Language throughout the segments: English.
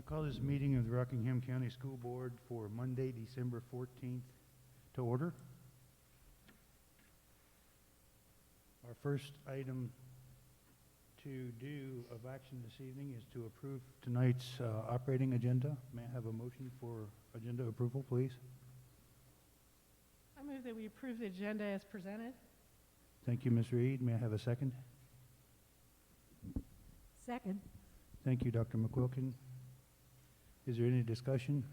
Call this meeting of the Rockingham County School Board for Monday, December 14th to order. Our first item to do of action this evening is to approve tonight's operating agenda. May I have a motion for agenda approval, please? I move that we approve the agenda as presented. Thank you, Ms. Reed. May I have a second? Second. Thank you, Dr. McQuilkin. Is there any discussion?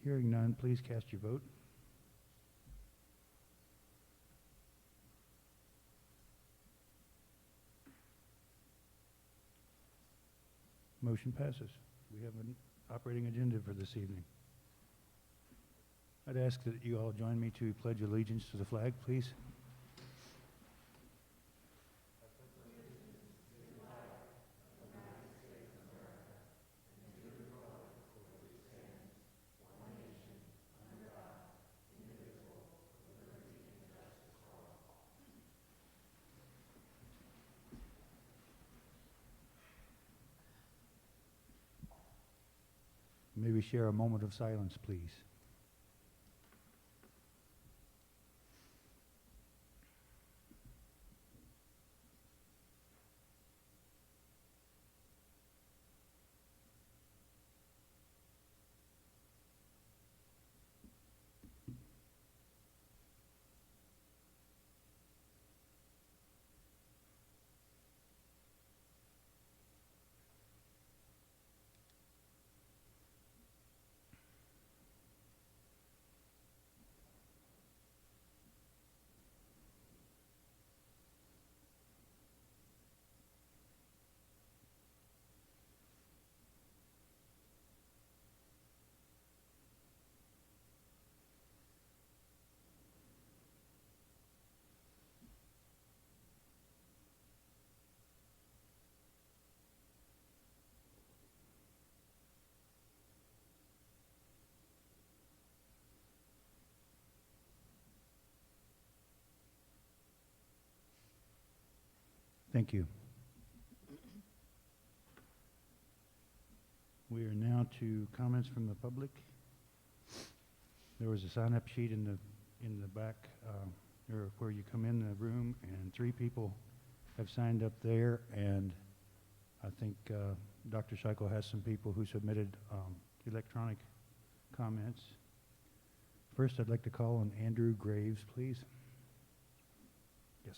Hearing none, please cast your vote. Motion passes. We have an operating agenda for this evening. I'd ask that you all join me to pledge allegiance to the flag, please. May we share a moment of silence, please? Thank you. We are now to comments from the public. There was a sign-up sheet in the back where you come in the room, and 3 people have signed up there, and I think Dr. Scheichel has some people who submitted electronic comments. First, I'd like to call on Andrew Graves, please. Yes.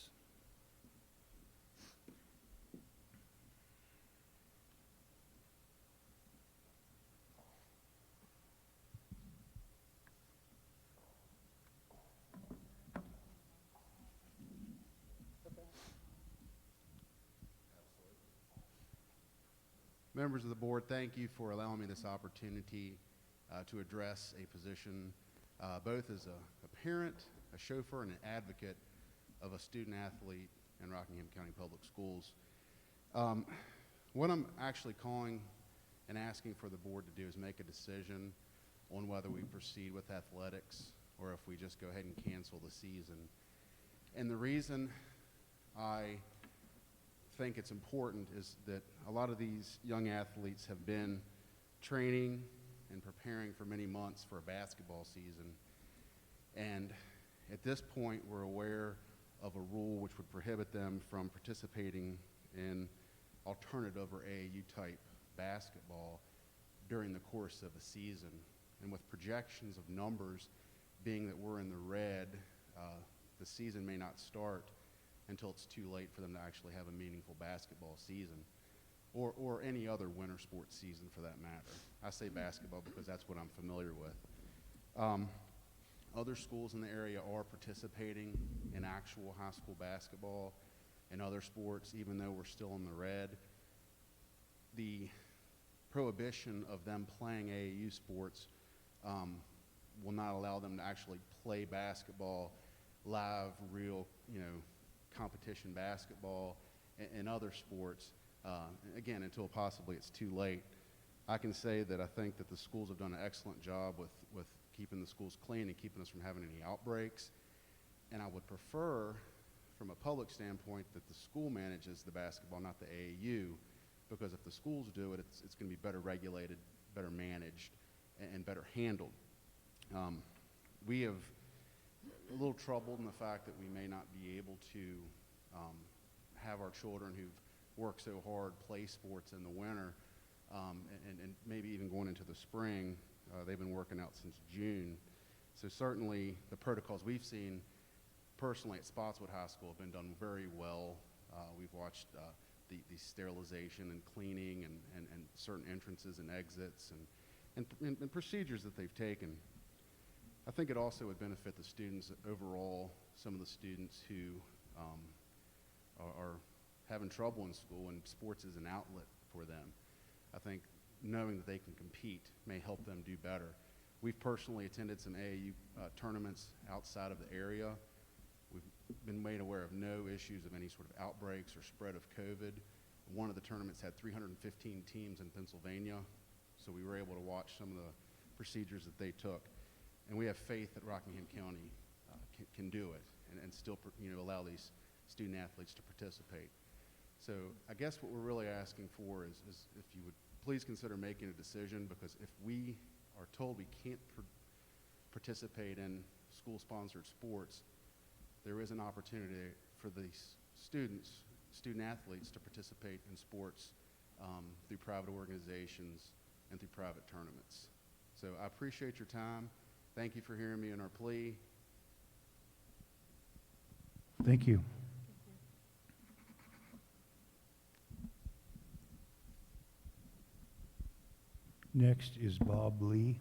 Members of the board, thank you for allowing me this opportunity to address a position both as a parent, a chauffeur, and an advocate of a student athlete in Rockingham County Public Schools. What I'm actually calling and asking for the board to do is make a decision on whether we proceed with athletics or if we just go ahead and cancel the season. And the reason I think it's important is that a lot of these young athletes have been training and preparing for many months for a basketball season, and at this point we're aware of a rule which would prohibit them from participating in alternative or AAU type basketball during the course of a season. And with projections of numbers being that we're in the red, the season may not start until it's too late for them to actually have a meaningful basketball season, or any other winter sports season for that matter. I say basketball because that's what I'm familiar with. Other schools in the area are participating in actual high school basketball and other sports, even though we're still in the red. The prohibition of them playing AAU sports will not allow them to actually play basketball, live, real, competition basketball and other sports, again, until possibly it's too late. I can say that I think that the schools have done an excellent job with keeping the schools clean and keeping us from having any outbreaks. And I would prefer, from a public standpoint, that the school manages the basketball, not the AAU, because if the schools do it, it's going to be better regulated, better managed, and better handled. We have a little troubled in the fact that we may not be able to have our children who've worked so hard play sports in the winter, and maybe even going into the spring. They've been working out since June. So certainly the protocols we've seen personally at Spotswood High School have been done very well. We've watched the sterilization and cleaning and certain entrances and exits and procedures that they've taken. I think it also would benefit the students overall, some of the students who are having trouble in school, and sports is an outlet for them. I think knowing that they can compete may help them do better. We've personally attended some AAU tournaments outside of the area. We've been made aware of no issues of any sort of outbreaks or spread of COVID. One of the tournaments had 315 teams in Pennsylvania, so we were able to watch some of the procedures that they took. And we have faith that Rockingham County can do it and still allow these student athletes to participate. So I guess what we're really asking for is if you would please consider making a decision, because if we are told we can't participate in school-sponsored sports, there is an opportunity for these student athletes to participate in sports through private organizations and through private tournaments. So I appreciate your time. Thank you for hearing me in our plea. Thank you. Next is Bob Lee.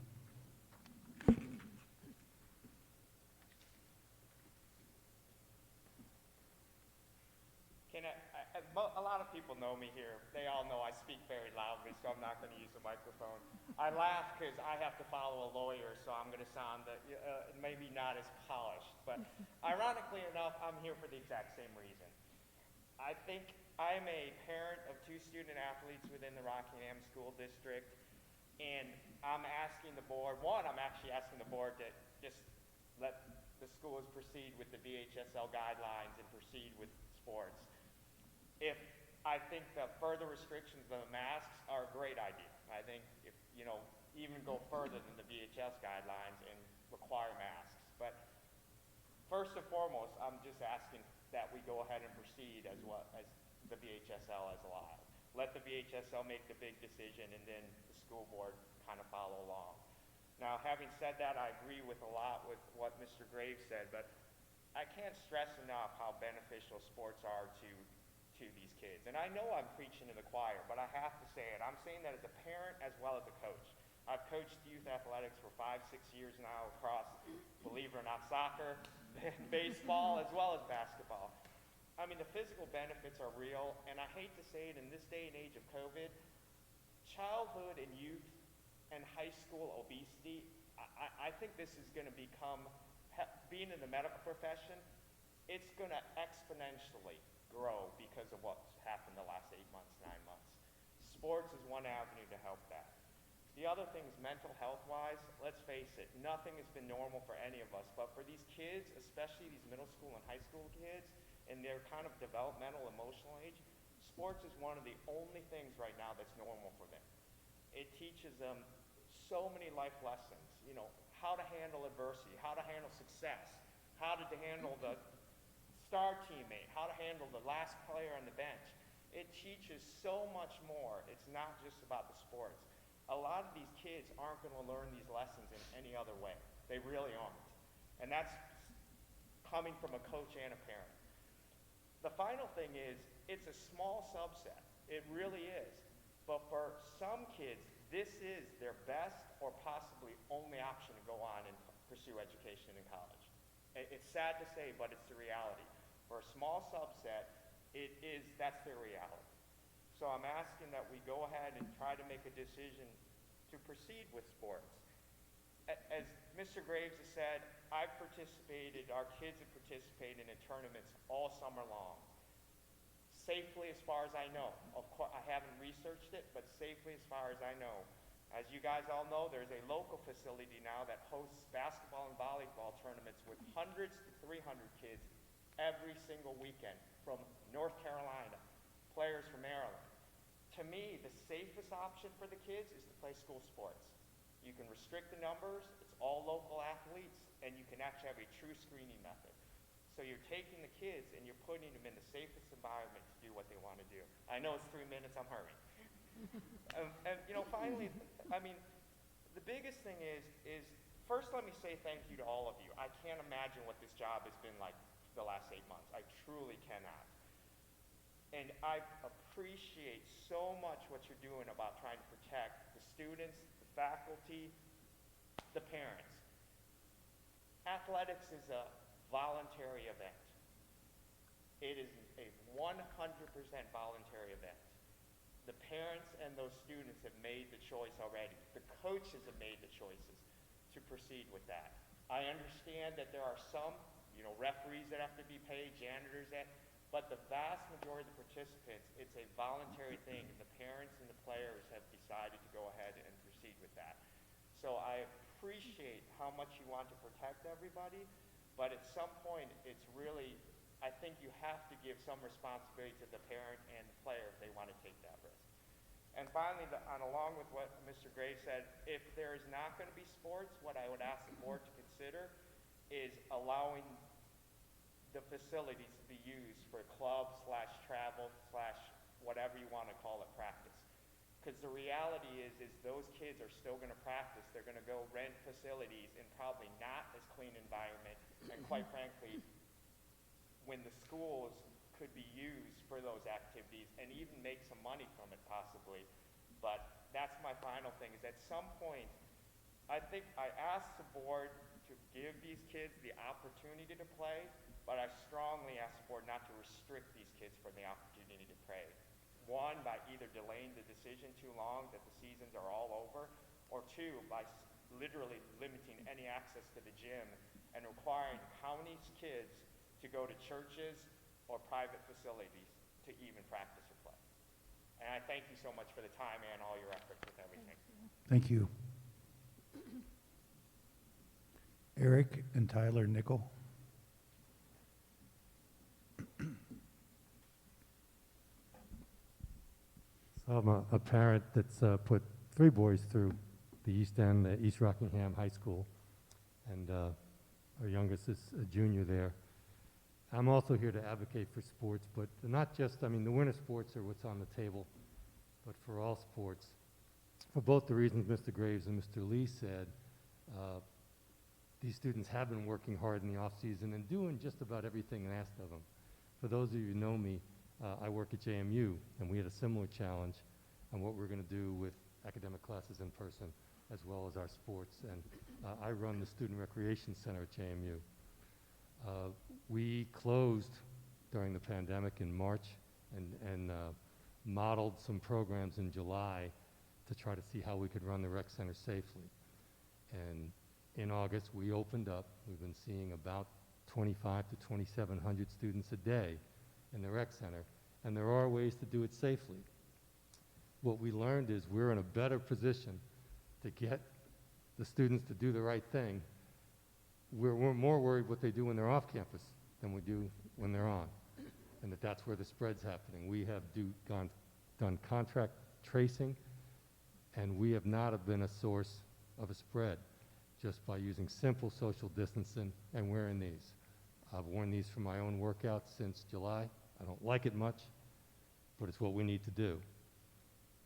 A lot of people know me here. They all know I speak very loudly, so I'm not going to use a microphone. I laugh because I have to follow a lawyer, so I'm going to sound maybe not as polished. But ironically enough, I'm here for the exact same reason. I think I'm a parent of 2 student athletes within the Rockingham School District, and I'm asking the board, I'm actually asking the board to just let the schools proceed with the VHSL guidelines and proceed with sports. I think the further restrictions of the masks are a great idea. I think if, even go further than the VHS guidelines and require masks. But first and foremost, I'm just asking that we go ahead and proceed as the VHSL has allowed. Let the VHSL make the big decision, and then the school board kind of follow along. Now, having said that, I agree with a lot with what Mr. Graves said, but I can't stress enough how beneficial sports are to these kids. And I know I'm preaching to the choir, but I have to say it. I'm saying that as a parent as well as a coach. I've coached youth athletics for 5-6 years now across, believe it or not, soccer, baseball, as well as basketball. I mean, the physical benefits are real, and I hate to say it, in this day and age of COVID, childhood and youth and high school obesity, I think this is going to become, being in the medical profession, it's going to exponentially grow because of what's happened the last 8 months, 9 months. Sports is one avenue to help that. The other thing is mental health-wise, let's face it, nothing has been normal for any of us, but for these kids, especially these middle school and high school kids, in their kind of developmental, emotional age, sports is one of the only things right now that's normal for them. It teaches them so many life lessons, how to handle adversity, how to handle success, how to handle the star teammate, how to handle the last player on the bench. It teaches so much more. It's not just about the sports. A lot of these kids aren't going to learn these lessons in any other way. They really aren't. And that's coming from a coach and a parent. The final thing is, it's a small subset. It really is. But for some kids, this is their best or possibly only option to go on and pursue education in college. It's sad to say, but it's the reality. For a small subset, that's their reality. So I'm asking that we go ahead and try to make a decision to proceed with sports. As Mr. Graves has said, I've participated, our kids have participated in tournaments all summer long. Safely as far as I know. Of course, I haven't researched it, but safely as far as I know. As you guys all know, there's a local facility now that hosts basketball and volleyball tournaments with hundreds to 300 kids every single weekend, from North Carolina, players from Maryland, to me, the safest option for the kids is to play school sports. You can restrict the numbers, it's all local athletes, and you can actually have a true screening method. So you're taking the kids and you're putting them in the safest environment to do what they want to do. I know it's 3 minutes, I'm hurrying. And you know, finally, I mean, the biggest thing is first let me say thank you to all of you. I can't imagine what this job has been like the last 8 months. I truly cannot. And I appreciate so much what you're doing about trying to protect the students, the faculty, the parents. Athletics is a voluntary event. It is a 100% voluntary event. The parents and those students have made the choice already. The coaches have made the choices to proceed with that. I understand that there are some, you know, referees that have to be paid, janitors but the vast majority of the participants, it's a voluntary thing, and the parents and the players have decided to go ahead and proceed with that. So I appreciate how much you want to protect everybody, but at some point, it's really, I think you have to give some responsibility to the parent and the player if they want to take that risk. And finally, along with what Mr. Graves said, if there is not going to be sports, what I would ask the board to consider is allowing the facilities to be used for club / travel / whatever you want to call it practice. Because the reality is those kids are still going to practice. They're going to go rent facilities in probably not as clean environment. And quite frankly, when the schools could be used for those activities and even make some money from it possibly. But that's my final thing, is at some point, I think I asked the board to give these kids the opportunity to play, but I strongly ask the board not to restrict these kids from the opportunity to play. One, by either delaying the decision too long that the seasons are all over, or two, by literally limiting any access to the gym and requiring county kids to go to churches or private facilities to even practice or play. And I thank you so much for the time and all your efforts with everything. Thank you. Eric and Tyler Nickel. So I'm a parent that's put 3 boys through the East End, East Rockingham High School, and our youngest is a junior there. I'm also here to advocate for sports, but not just, I mean, the winter sports are what's on the table, but for all sports. For both the reasons Mr. Graves and Mr. Lee said, these students have been working hard in the off-season and doing just about everything asked of them. For those of you who know me, I work at JMU, and we had a similar challenge on what we're going to do with academic classes in person, as well as our sports. And I run the Student Recreation Center at JMU. We closed during the pandemic in March and modeled some programs in July to try to see how we could run the rec center safely. And in August, we opened up. We've been seeing about 25 to 2,700 students a day in the rec center, and there are ways to do it safely. What we learned is we're in a better position to get the students to do the right thing. We're more worried what they do when they're off campus than we do when they're on, and that's where the spread's happening. We have done contract tracing, and we have not been a source of a spread just by using simple social distancing and wearing these. I've worn these for my own workouts since July. I don't like it much, but it's what we need to do.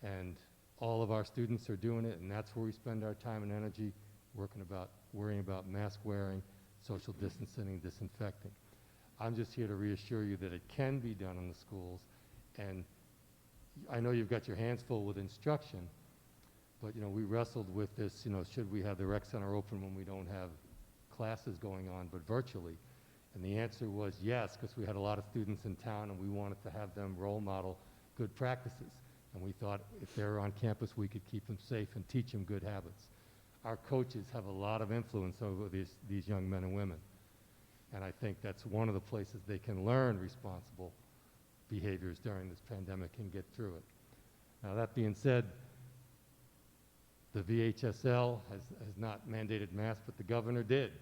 And all of our students are doing it, and that's where we spend our time and energy worrying about mask wearing, social distancing, and disinfecting. I'm just here to reassure you that it can be done in the schools, and I know you've got your hands full with instruction, but we wrestled with this, should we have the rec center open when we don't have classes going on, but virtually? And the answer was yes, because we had a lot of students in town and we wanted to have them role model good practices. And we thought if they're on campus, we could keep them safe and teach them good habits. Our coaches have a lot of influence over these young men and women. And I think that's one of the places they can learn responsible behaviors during this pandemic and get through it. Now, that being said, the VHSL has not mandated masks, but the governor did.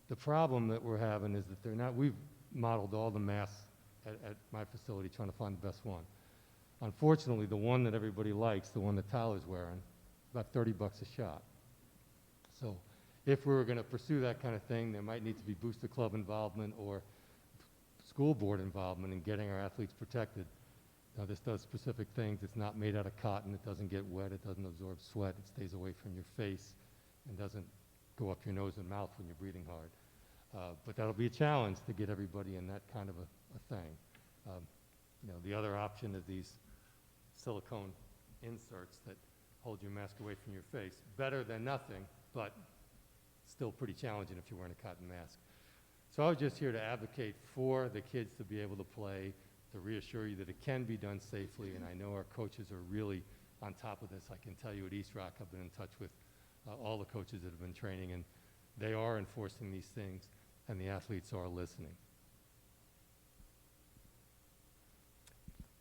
The problem that we're having is that we've modeled all the masks at my facility trying to find the best one. Unfortunately, the one that everybody likes, the one that Tyler's wearing, about 30 bucks a shot. So if we were going to pursue that kind of thing, there might need to be booster club involvement or school board involvement in getting our athletes protected. Now, this does specific things. It's not made out of cotton. It doesn't get wet. It doesn't absorb sweat. It stays away from your face and doesn't go up your nose and mouth when you're breathing hard. But that'll be a challenge to get everybody in that kind of a thing. You know, the other option is these silicone inserts that hold your mask away from your face. Better than nothing, but still pretty challenging if you're wearing a cotton mask. So I was just here to advocate for the kids to be able to play, to reassure you that it can be done safely, and I know our coaches are really on top of this. I can tell you at East Rock, I've been in touch with all the coaches that have been training, and they are enforcing these things, and the athletes are listening.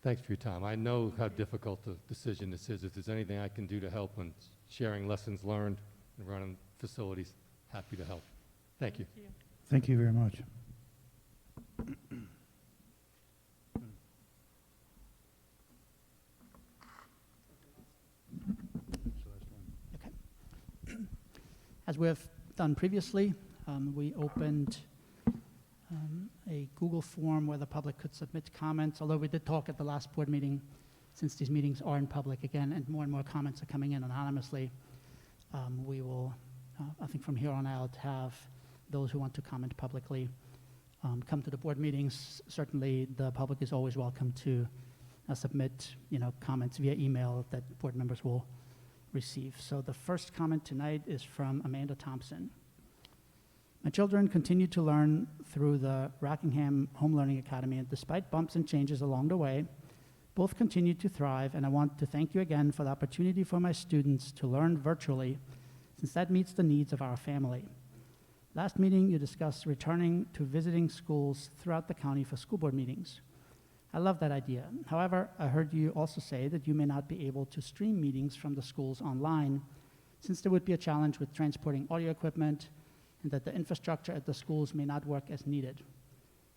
Thanks for your time. I know how difficult a decision this is. If there's anything I can do to help in sharing lessons learned and running facilities, happy to help. Thank you. Thank you. Thank you very much. As we have done previously, we opened a Google form where the public could submit comments, although we did talk at the last board meeting, since these meetings are in public again and more comments are coming in anonymously, we will, I think from here on out, have those who want to comment publicly come to the board meetings. Certainly the public is always welcome to submit comments via email that board members will receive. So the first comment tonight is from Amanda Thompson. My children continue to learn through the Rockingham Home Learning Academy, and despite bumps and changes along the way, both continue to thrive, and I want to thank you again for the opportunity for my students to learn virtually, since that meets the needs of our family. Last meeting, you discussed returning to visiting schools throughout the county for school board meetings. I love that idea. However, I heard you also say that you may not be able to stream meetings from the schools online, since there would be a challenge with transporting audio equipment and that the infrastructure at the schools may not work as needed.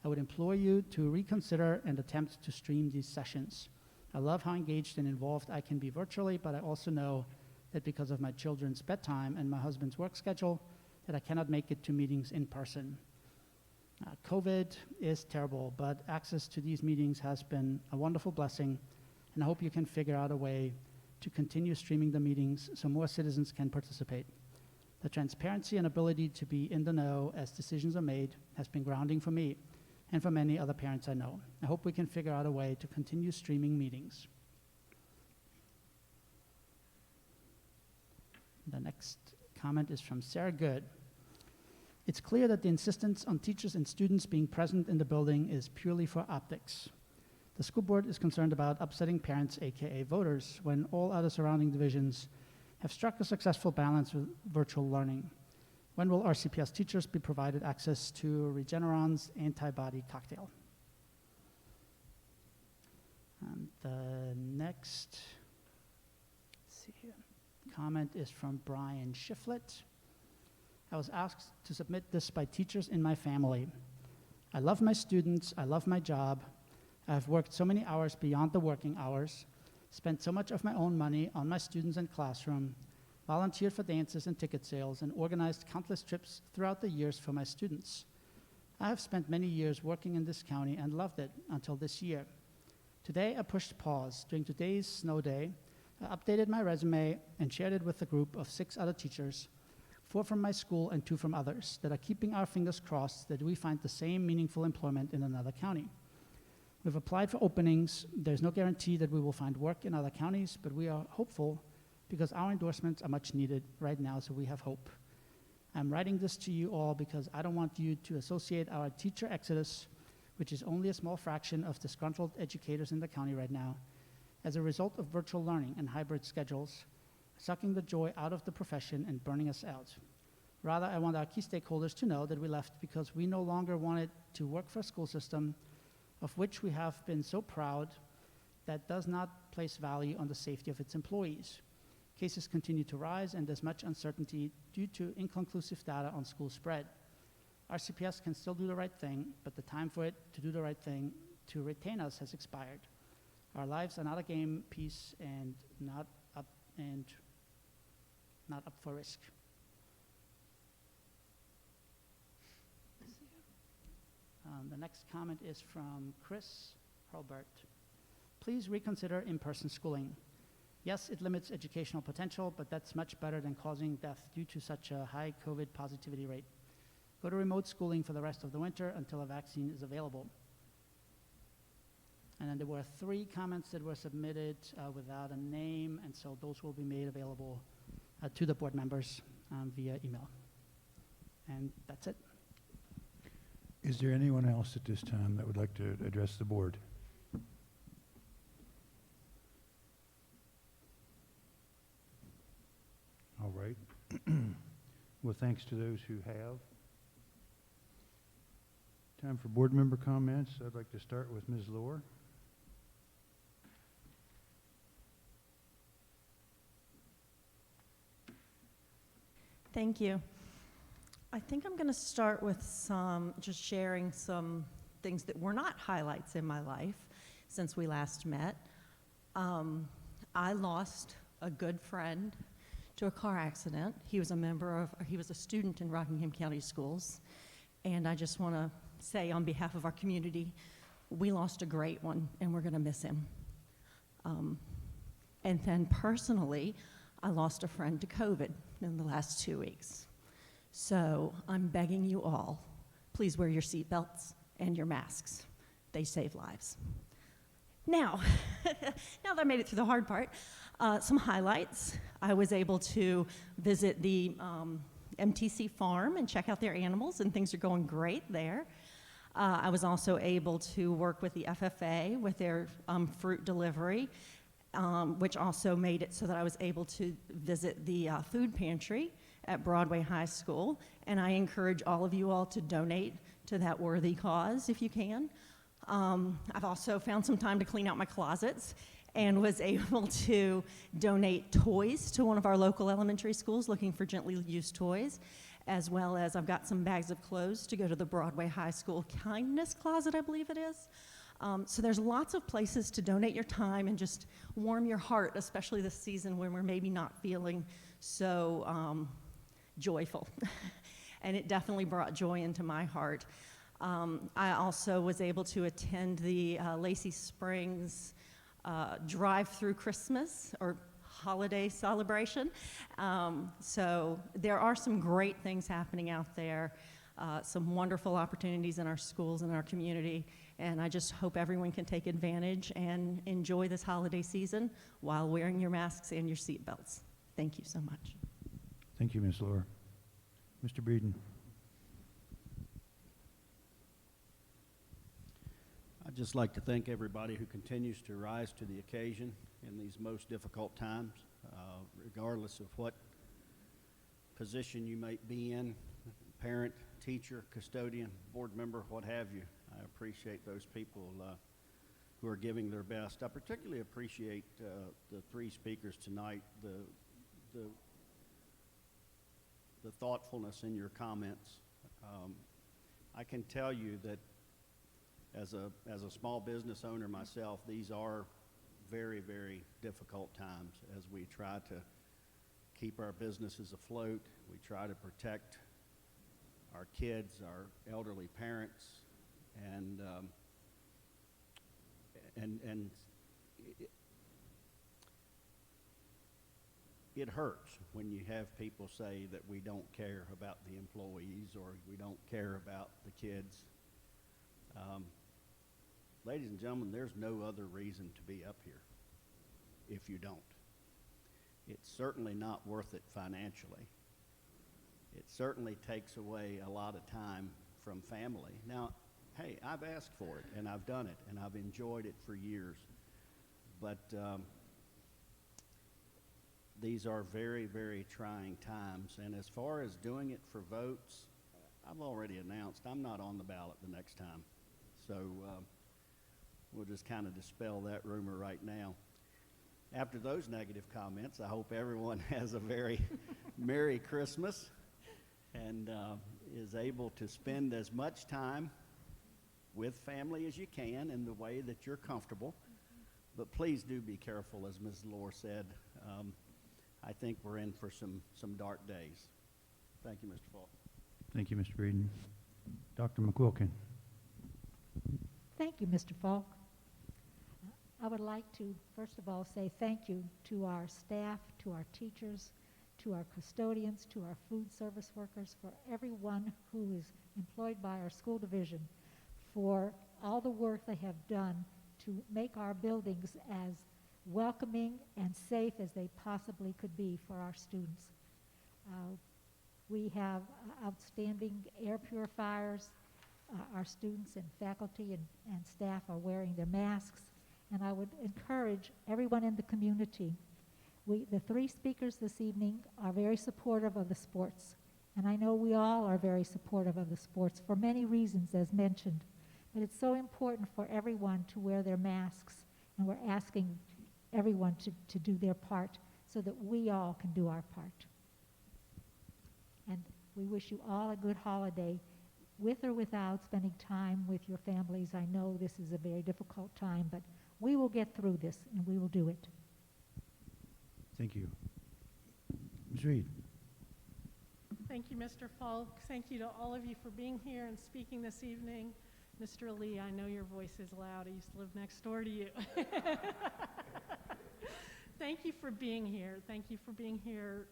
I would implore you to reconsider and attempt to stream these sessions. I love how engaged and involved I can be virtually, but I also know that because of my children's bedtime and my husband's work schedule, that I cannot make it to meetings in person. COVID is terrible, but access to these meetings has been a wonderful blessing, and I hope you can figure out a way to continue streaming the meetings so more citizens can participate. The transparency and ability to be in the know as decisions are made has been grounding for me and for many other parents I know. I hope we can figure out a way to continue streaming meetings. The next comment is from Sarah Good. It's clear that the insistence on teachers and students being present in the building is purely for optics. The school board is concerned about upsetting parents, aka voters, when all other surrounding divisions have struck a successful balance with virtual learning. When will RCPS teachers be provided access to Regeneron's antibody cocktail? And the next comment is from Brian Shiflett. I was asked to submit this by teachers in my family. I love my students, I love my job. I've worked so many hours beyond the working hours, spent so much of my own money on my students and classroom, volunteered for dances and ticket sales, and organized countless trips throughout the years for my students. I have spent many years working in this county and loved it until this year. Today, I pushed pause. During today's snow day, I updated my resume and shared it with a group of 6 other teachers, 4 from my school and 2 from others, that are keeping our fingers crossed that we find the same meaningful employment in another county. We've applied for openings. There's no guarantee that we will find work in other counties, but we are hopeful because our endorsements are much needed right now, so we have hope. I'm writing this to you all because I don't want you to associate our teacher exodus, which is only a small fraction of disgruntled educators in the county right now, as a result of virtual learning and hybrid schedules, sucking the joy out of the profession and burning us out. Rather, I want our key stakeholders to know that we left because we no longer wanted to work for a school system of which we have been so proud that does not place value on the safety of its employees. Cases continue to rise, and there's much uncertainty due to inconclusive data on school spread. RCPS can still do the right thing, but the time for it to do the right thing to retain us has expired. Our lives are not a game piece and not up for risk. The next comment is from Chris Hurlbert. Please reconsider in-person schooling. Yes, it limits educational potential, but that's much better than causing death due to such a high COVID positivity rate. Go to remote schooling for the rest of the winter until a vaccine is available. And then there were 3 comments that were submitted without a name, and so those will be made available to the board members via email. And that's it. Is there anyone else at this time that would like to address the board? All right. Well, thanks to those who have. Time for board member comments. I'd like to start with Ms. Lohr. Thank you. I think I'm going to start with just sharing some things that were not highlights in my life since we last met. I lost a good friend to a car accident. He was a student in Rockingham County Schools. And I just want to say on behalf of our community, we lost a great one and we're going to miss him. And then personally, I lost a friend to COVID in the last 2 weeks. So I'm begging you all, please wear your seatbelts and your masks. They save lives. Now, now that I made it through the hard part, some highlights. I was able to visit the MTC farm and check out their animals, and things are going great there. I was also able to work with the FFA with their fruit delivery, which also made it so that I was able to visit the food pantry at Broadway High School, and I encourage all of you all to donate to that worthy cause if you can. I've also found some time to clean out my closets and was able to donate toys to one of our local elementary schools looking for gently used toys, as well as I've got some bags of clothes to go to the Broadway High School Kindness Closet, I believe it is. So there's lots of places to donate your time and just warm your heart, especially this season when we're maybe not feeling so joyful. And it definitely brought joy into my heart. I also was able to attend the Lacey Springs drive-through Christmas or holiday celebration. So there are some great things happening out there, some wonderful opportunities in our schools and our community, and I just hope everyone can take advantage and enjoy this holiday season while wearing your masks and your seatbelts. Thank you so much. Thank you, Ms. Lohr. Mr. Breeden. I'd just like to thank everybody who continues to rise to the occasion in these most difficult times, regardless of what position you might be in, parent, teacher, custodian, board member, what have you. I appreciate those people who are giving their best. I particularly appreciate the 3 speakers tonight, the thoughtfulness in your comments. I can tell you that as a small business owner myself, these are very, very difficult times as we try to keep our businesses afloat. We try to protect our kids, our elderly parents, and it hurts when you have people say that we don't care about the employees or we don't care about the kids. Ladies and gentlemen, there's no other reason to be up here if you don't. It's certainly not worth it financially. It certainly takes away a lot of time from family. Now, hey, I've asked for it, and I've done it, and I've enjoyed it for years. But these are very, very trying times. And as far as doing it for votes, I've already announced I'm not on the ballot the next time. So we'll just kind of dispel that rumor right now. After those negative comments, I hope everyone has a very Merry Christmas and is able to spend as much time with family as you can in the way that you're comfortable. But please do be careful, as Ms. Lohr said. I think we're in for some dark days. Thank you, Mr. Falk. Thank you, Mr. Breeden. Dr. McQuilkin. Thank you, Mr. Falk. I would like to, first of all, say thank you to our staff, to our teachers, to our custodians, to our food service workers, for everyone who is employed by our school division, for all the work they have done to make our buildings as welcoming and safe as they possibly could be for our students. We have outstanding air purifiers. Our students and faculty and staff are wearing their masks, and I would encourage everyone in the community. The three speakers this evening are very supportive of the sports, and I know we all are very supportive of the sports for many reasons, as mentioned. But it's so important for everyone to wear their masks, and we're asking everyone to do their part so that we all can do our part. And we wish you all a good holiday, with or without spending time with your families. I know this is a very difficult time, but we will get through this, and we will do it. Thank you. Ms. Reed. Thank you, Mr. Falk. Thank you to all of you for being here and speaking this evening. Mr. Lee, I know your voice is loud. I used to live next door to you. Thank you for being here. Thank you for being here,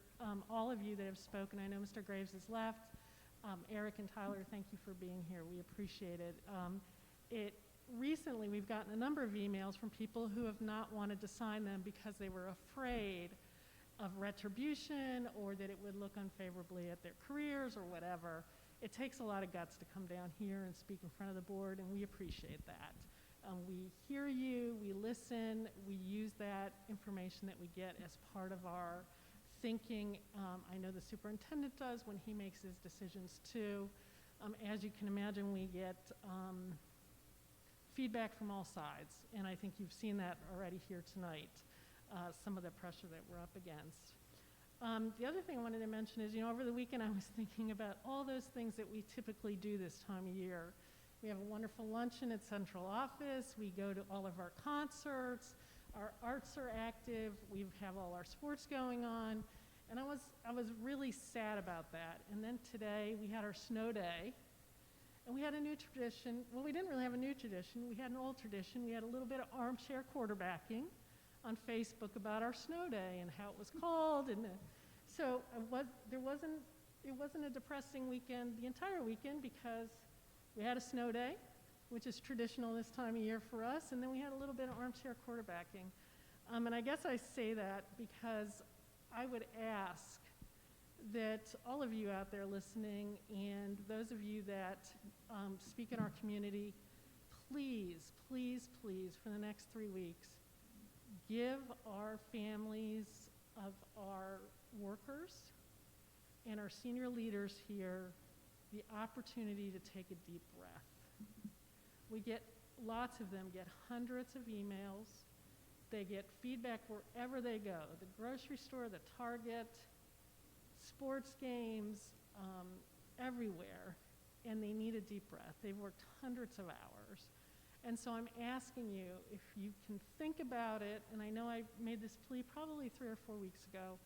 all of you that have spoken. I know Mr. Graves has left. Eric and Tyler, thank you for being here. We appreciate it. Recently, we've gotten a number of emails from people who have not wanted to sign them because they were afraid of retribution or that it would look unfavorably at their careers or whatever. It takes a lot of guts to come down here and speak in front of the board, and we appreciate that. We hear you, we listen, we use that information that we get as part of our thinking. I know the superintendent does when he makes his decisions too. As you can imagine, we get feedback from all sides, and I think you've seen that already here tonight, some of the pressure that we're up against. The other thing I wanted to mention is, over the weekend I was thinking about all those things that we typically do this time of year. We have a wonderful luncheon at central office. We go to all of our concerts. Our arts are active. We have all our sports going on. And I was really sad about that. And then today we had our snow day. And we had a new tradition. Well, we didn't really have a new tradition. We had an old tradition. We had a little bit of armchair quarterbacking on Facebook about our snow day and how it was called. And so it wasn't a depressing weekend the entire weekend, because we had a snow day, which is traditional this time of year for us, and then we had a little bit of armchair quarterbacking. And I guess I say that because I would ask that all of you out there listening and those of you that speak in our community, please, please, please, for the next 3 weeks, give our families of our workers and our senior leaders here the opportunity to take a deep breath. Lots of them get hundreds of emails. They get feedback wherever they go, the grocery store, the Target, sports games, everywhere, and they need a deep breath. They've worked hundreds of hours. And so I'm asking you, if you can think about it, and I know I made this plea probably 3 or 4 weeks ago,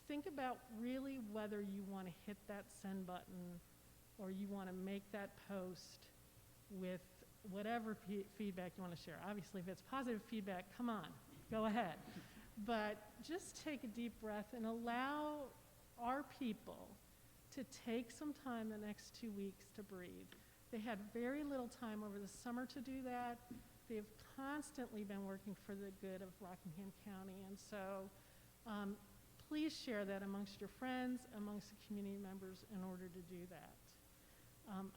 think about really whether you want to hit that send button or you want to make that post with whatever feedback you want to share. Obviously, if it's positive feedback, come on, go ahead. But just take a deep breath and allow our people to take some time the next 2 weeks to breathe. They had very little time over the summer to do that. They've constantly been working for the good of Rockingham County, and so please share that amongst your friends, amongst the community members in order to do that.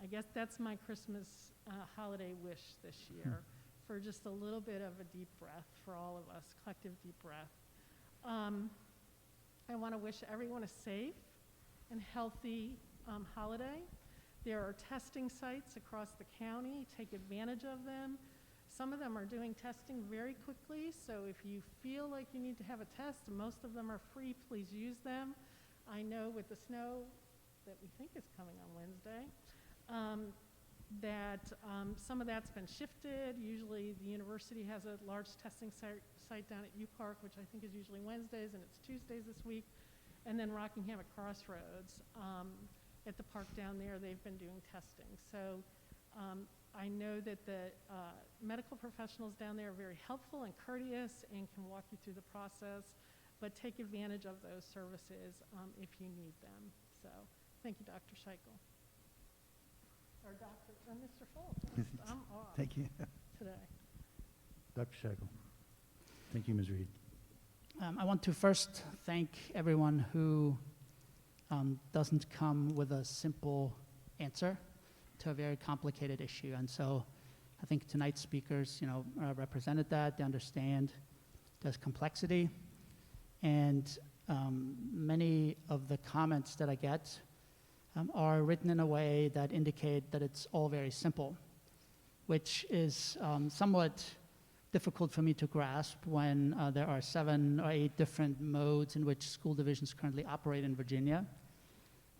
I guess that's my Christmas holiday wish this year, for just a little bit of a deep breath for all of us, collective deep breath. I want to wish everyone a safe and healthy holiday. There are testing sites across the county. Take advantage of them. Some of them are doing testing very quickly, so if you feel like you need to have a test, most of them are free, please use them. I know with the snow that we think is coming on Wednesday, that some of that's been shifted. Usually the university has a large testing site down at U Park, which I think is usually Wednesdays, and it's Tuesdays this week. And then Rockingham at Crossroads, at the park down there, they've been doing testing. So I know that the medical professionals down there are very helpful and courteous and can walk you through the process, but take advantage of those services if you need them. So thank you, Dr. Scheichel. Or Mr. Fultz. I'm off Thank you. today. Dr. Scheichel. Thank you, Ms. Reed. I want to first thank everyone who doesn't come with a simple answer to a very complicated issue. And so I think tonight's speakers, represented that. They understand there's complexity. And many of the comments that I get are written in a way that indicate that it's all very simple, which is somewhat difficult for me to grasp when there are 7 or 8 different modes in which school divisions currently operate in Virginia,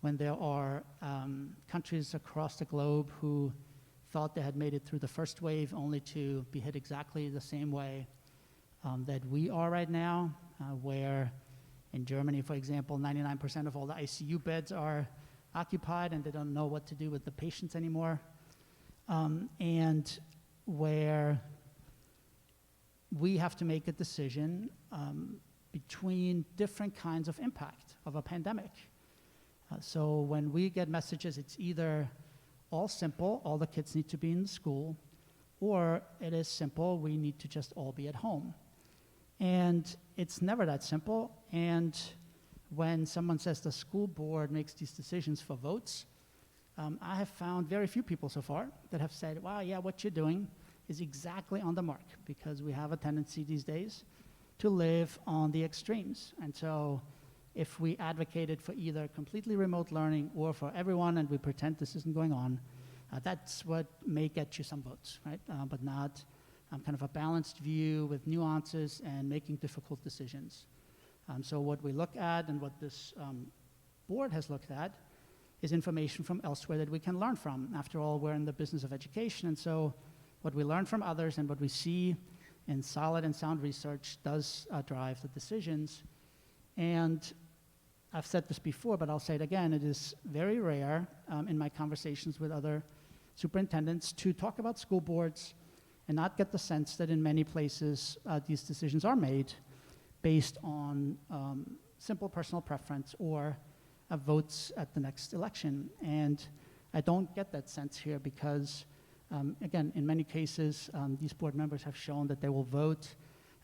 when there are countries across the globe who thought they had made it through the first wave only to be hit exactly the same way that we are right now, where in Germany, for example, 99% of all the ICU beds are occupied and they don't know what to do with the patients anymore, and where we have to make a decision between different kinds of impact of a pandemic. So when we get messages, it's either all simple, all the kids need to be in school, or it is simple, we need to just all be at home. And it's never that simple. And when someone says the school board makes these decisions for votes, I have found very few people so far that have said, wow, yeah, what you're doing is exactly on the mark, because we have a tendency these days to live on the extremes. And so if we advocated for either completely remote learning or for everyone and we pretend this isn't going on, that's what may get you some votes, right? But not kind of a balanced view with nuances and making difficult decisions. So what we look at and what this board has looked at is information from elsewhere that we can learn from. After all, we're in the business of education, and so what we learn from others and what we see in solid and sound research does drive the decisions. And I've said this before, but I'll say it again, it is very rare in my conversations with other superintendents to talk about school boards and not get the sense that in many places these decisions are made based on simple personal preference or votes at the next election. And I don't get that sense here because, again, in many cases, these board members have shown that they will vote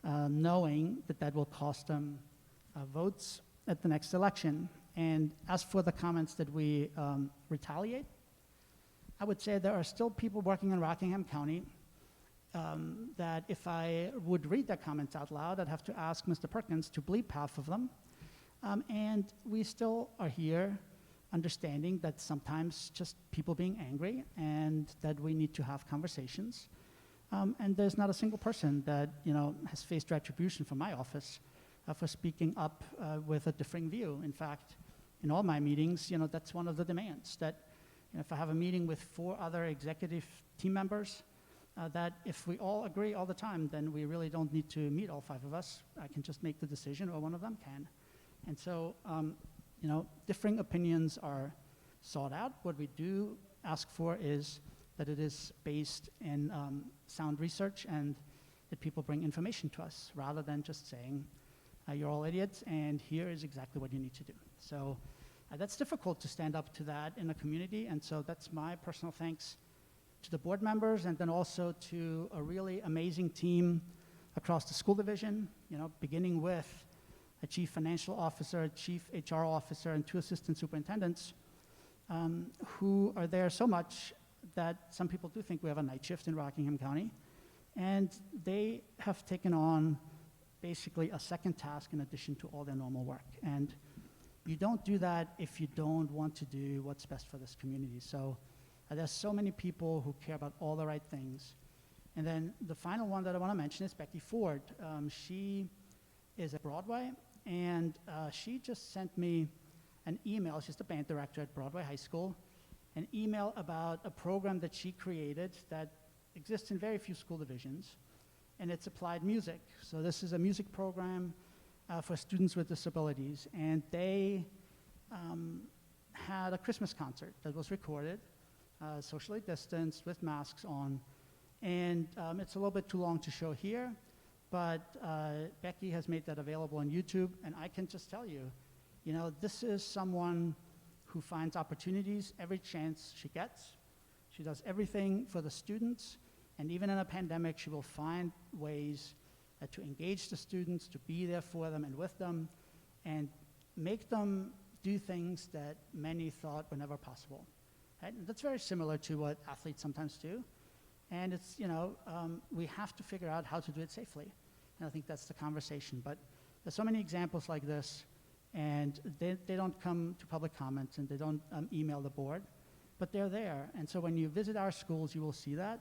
knowing that that will cost them votes at the next election. And as for the comments that we retaliate, I would say there are still people working in Rockingham County that if I would read their comments out loud, I'd have to ask Mr. Perkins to bleep half of them. And we still are here understanding that sometimes just people being angry and that we need to have conversations. And there's not a single person that has faced retribution from my office for speaking up with a differing view. In fact, in all my meetings, that's one of the demands, that if I have a meeting with 4 other executive team members, that if we all agree all the time, then we really don't need to meet all 5 of us. I can just make the decision, or one of them can. And so, differing opinions are sought out. What we do ask for is that it is based in sound research and that people bring information to us rather than just saying, you're all idiots and here is exactly what you need to do. So that's difficult to stand up to that in a community, and so that's my personal thanks to the board members and then also to a really amazing team across the school division, beginning with a chief financial officer, a chief HR officer, and 2 assistant superintendents who are there so much that some people do think we have a night shift in Rockingham County. And they have taken on basically a second task in addition to all their normal work. And you don't do that if you don't want to do what's best for this community. So there's so many people who care about all the right things. And then the final one that I want to mention is Becky Ford. She is at Broadway, and she just sent me an email. She's the band director at Broadway High School, an email about a program that she created that exists in very few school divisions, and it's applied music. So this is a music program for students with disabilities, and they had a Christmas concert that was recorded, socially distanced with masks on, and it's a little bit too long to show here, but Becky has made that available on YouTube, and I can just tell you, you know, this is someone who finds opportunities every chance she gets. She does everything for the students, and even in a pandemic, she will find ways to engage the students, to be there for them and with them, and make them do things that many thought were never possible. Right? And that's very similar to what athletes sometimes do. And it's, you know, we have to figure out how to do it safely. And I think that's the conversation. But there's so many examples like this, and they don't come to public comments, and they don't email the board, but they're there. And so when you visit our schools, you will see that.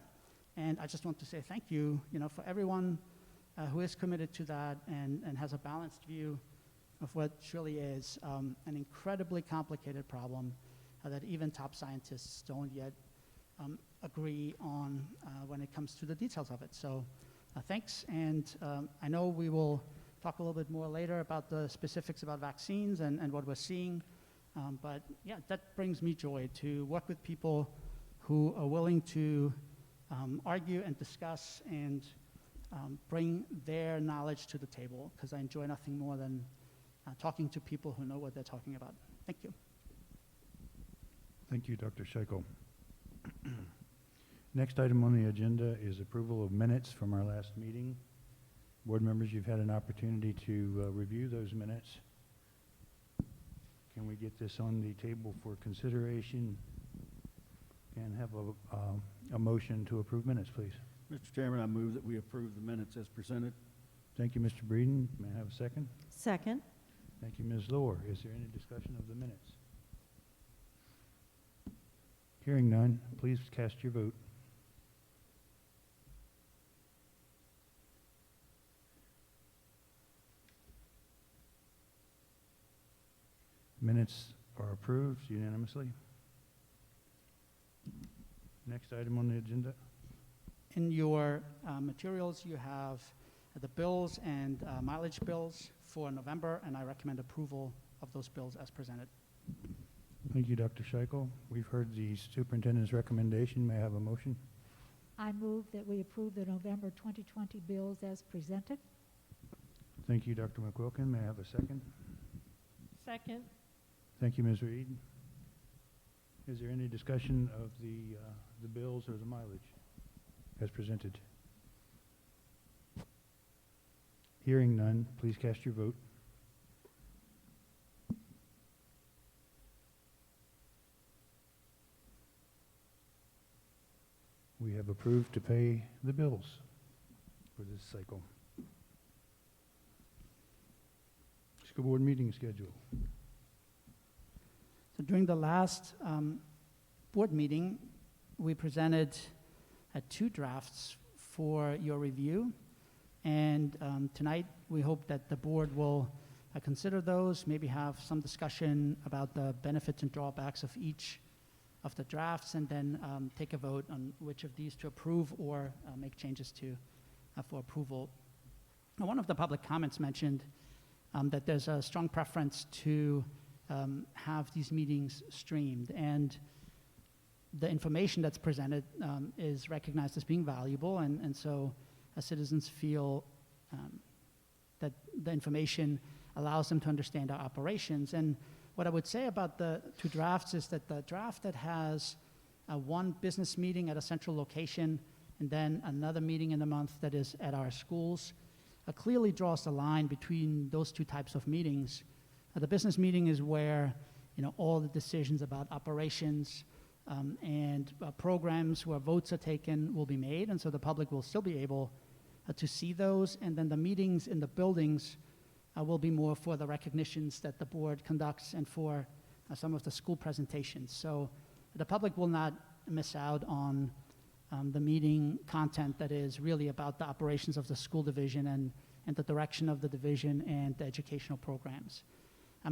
And I just want to say thank you, you know, for everyone who is committed to that and has a balanced view of what surely is an incredibly complicated problem that even top scientists don't yet agree on when it comes to the details of it. So thanks, and I know we will talk a little bit more later about the specifics about vaccines and what we're seeing, but yeah, that brings me joy to work with people who are willing to argue and discuss and bring their knowledge to the table, because I enjoy nothing more than talking to people who know what they're talking about. Thank you. Thank you, Dr. Scheichel. Next item on the agenda is approval of minutes from our last meeting. Board members, you've had an opportunity to review those minutes. Can we get this on the table for consideration and have a motion to approve minutes, please? Mr. Chairman, I move that we approve the minutes as presented. Thank you, Mr. Breeden. May I have a second? Second. Thank you, Ms. Lohr. Is there any discussion of the minutes? Hearing none, please cast your vote. Minutes are approved unanimously. Next item on the agenda. In your materials, you have the bills and mileage bills for November, and I recommend approval of those bills as presented. Thank you, Dr. Scheichel. We've heard the superintendent's recommendation. May I have a motion? I move that we approve the November 2020 bills as presented. Thank you, Dr. McQuilkin. May I have a second? Second. Thank you, Ms. Reed. Is there any discussion of the bills or the mileage as presented? Hearing none, please cast your vote. We have approved to pay the bills for this cycle. School board meeting schedule. So during the last board meeting, we presented 2 drafts for your review. And tonight, we hope that the board will consider those, maybe have some discussion about the benefits and drawbacks of each of the drafts, and then take a vote on which of these to approve or make changes to for approval. Now, one of the public comments mentioned that there's a strong preference to have these meetings streamed, and the information that's presented is recognized as being valuable, and so citizens feel that the information allows them to understand our operations. And what I would say about the 2 drafts is that the draft that has one business meeting at a central location and then another meeting in the month that is at our schools clearly draws the line between those 2 types of meetings. The business meeting is where, you know, all the decisions about operations and programs where votes are taken will be made, and so the public will still be able to see those. And then the meetings in the buildings will be more for the recognitions that the board conducts and for some of the school presentations. So the public will not miss out on the meeting content that is really about the operations of the school division and the direction of the division and the educational programs.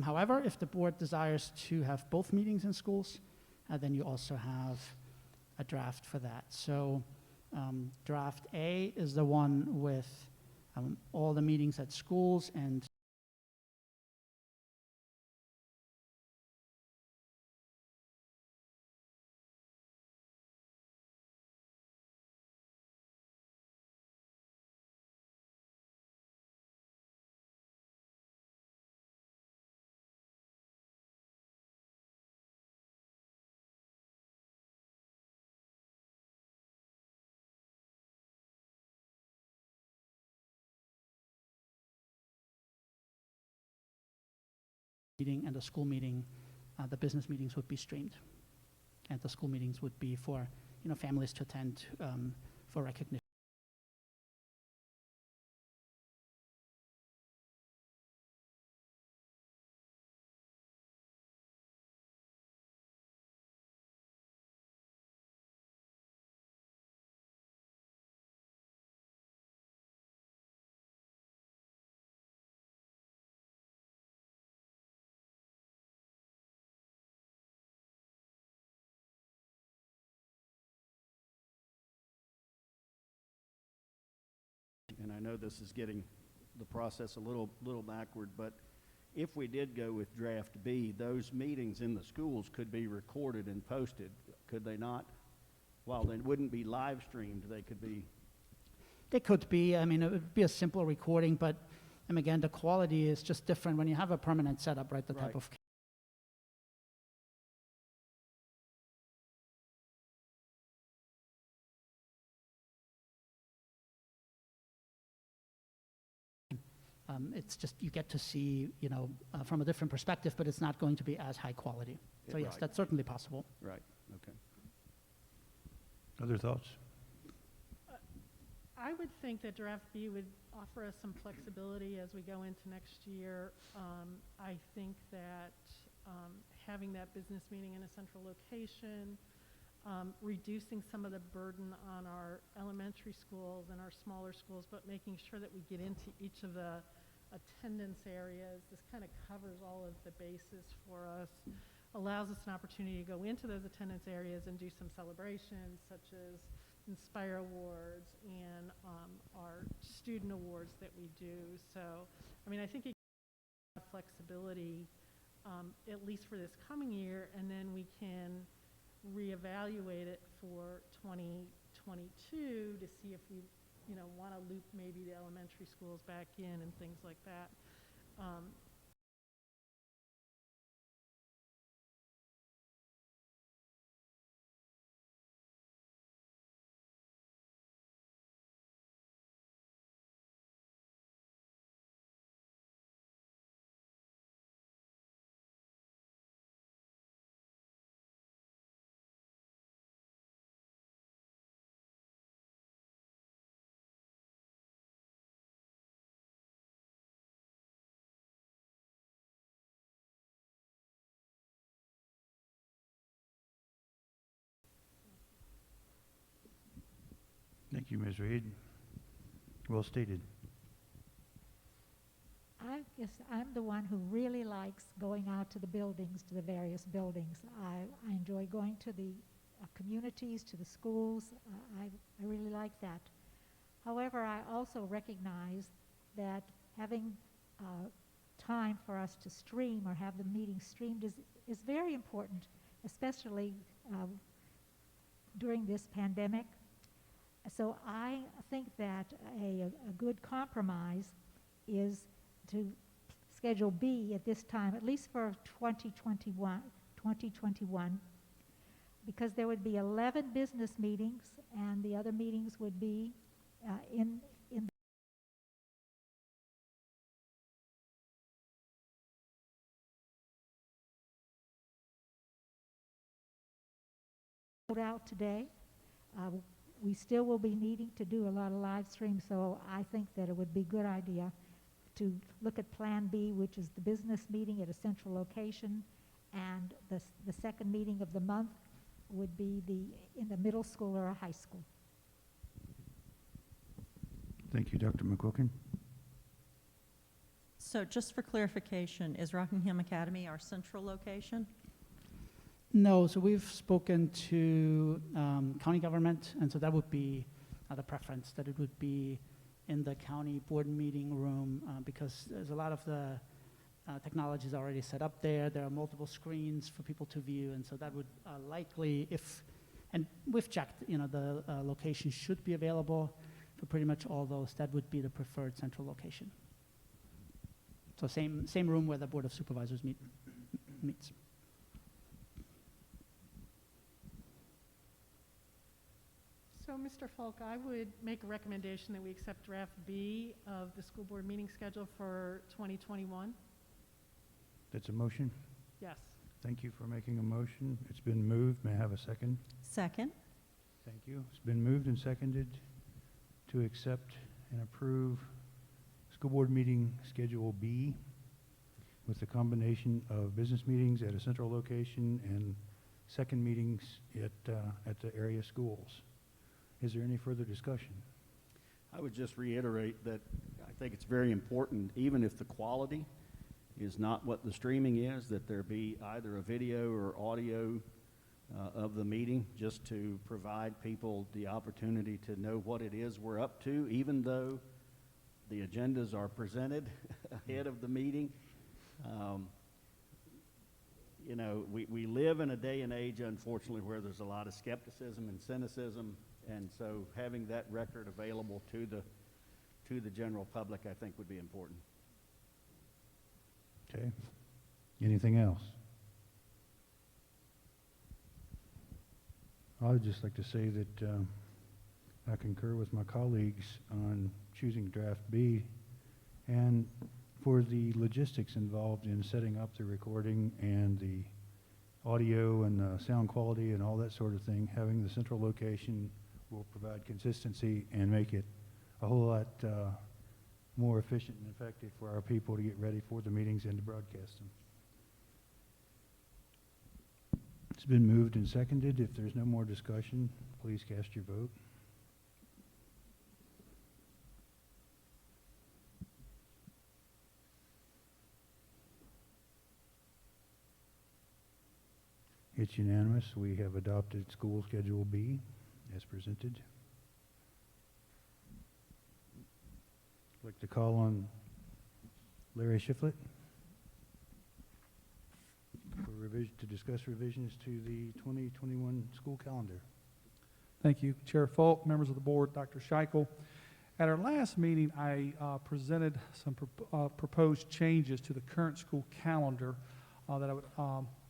However, if the board desires to have both meetings in schools, then you also have a draft for that. So draft A is the one with all the meetings at schools and meeting and the school meeting, the business meetings would be streamed. And the school meetings would be for, families to attend for recognition. And I know this is getting the process a little backward, but if we did go with draft B, those meetings in the schools could be recorded and posted, could they not? While they wouldn't be live streamed, they could be. They could be, it would be a simple recording, but again, the quality is just different when you have a permanent setup, right? The type Right. of it's just you get to see, from a different perspective, but it's not going to be as high quality. So yes, Right. that's certainly possible. Right, okay. Other thoughts? I would think that draft B would offer us some flexibility as we go into next year. I think that having that business meeting in a central location, reducing some of the burden on our elementary schools and our smaller schools, but making sure that we get into each of the attendance areas. This kind of covers all of the bases for us, allows us an opportunity to go into those attendance areas and do some celebrations such as Inspire Awards and our student awards that we do. So, I think it gives us flexibility, at least for this coming year, and then we can reevaluate it for 2022 to see if we, want to loop maybe the elementary schools back in and things like that. Thank you, Ms. Reed. Well stated. I guess I'm the one who really likes going out to the buildings, to the various buildings. I enjoy going to the communities, to the schools. I really like that. However, I also recognize that having time for us to stream or have the meeting streamed is very important, especially during this pandemic. So I think that a good compromise is to schedule B at this time, at least for 2021, because there would be 11 business meetings, and the other meetings would be in out today. We still will be needing to do a lot of live streams, so I think that it would be a good idea to look at Plan B, which is the business meeting at a central location, and the second meeting of the month would be in the middle school or a high school. Thank you, Dr. McQuilkin. So just for clarification, is Rockingham Academy our central location? No, so we've spoken to county government, and so that would be the preference, that it would be in the county board meeting room, because there's a lot of the technology is already set up there. There are multiple screens for people to view, and so that would likely, and we've checked, the location should be available for pretty much all those. That would be the preferred central location. So same room where the Board of Supervisors meets. So, Mr. Falk, I would make a recommendation that we accept draft B of the school board meeting schedule for 2021. That's a motion. Yes. Thank you for making a motion. It's been moved. May I have a second? Second. Thank you. It's been moved and seconded to accept and approve school board meeting Schedule B with the combination of business meetings at a central location and second meetings at the area schools. Is there any further discussion? I would just reiterate that I think it's very important, even if the quality is not what the streaming is, that there be either a video or audio of the meeting, just to provide people the opportunity to know what it is we're up to, even though the agendas are presented ahead of the meeting. We live in a day and age, unfortunately, where there's a lot of skepticism and cynicism, and so having that record available to the general public, I think, would be important. Okay. Anything else? I would just like to say that I concur with my colleagues on choosing draft B, and for the logistics involved in setting up the recording and the audio and the sound quality and all that sort of thing, having the central location will provide consistency and make it a whole lot more efficient and effective for our people to get ready for the meetings and to broadcast them. It's been moved and seconded. If there's no more discussion, please cast your vote. It's unanimous. We have adopted School Schedule B as presented. I'd like to call on Larry Shiflett to discuss revisions to the 2021 school calendar. Thank you, Chair Falk, members of the board, Dr. Scheichel. At our last meeting, I presented some proposed changes to the current school calendar that I would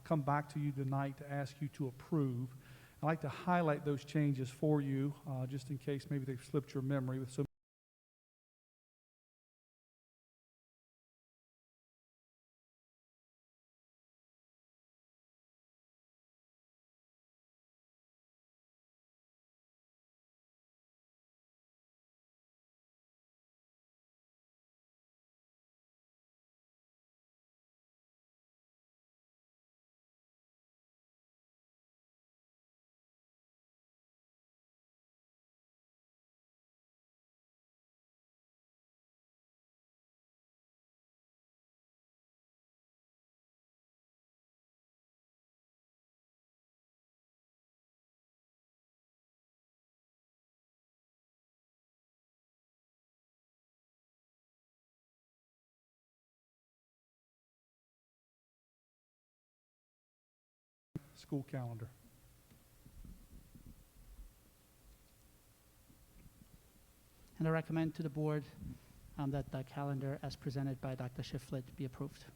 come back to you tonight to ask you to approve. I'd like to highlight those changes for you, just in case maybe they've slipped your memory with so school calendar. And I recommend to the board that the calendar as presented by Dr. Shiflett be approved.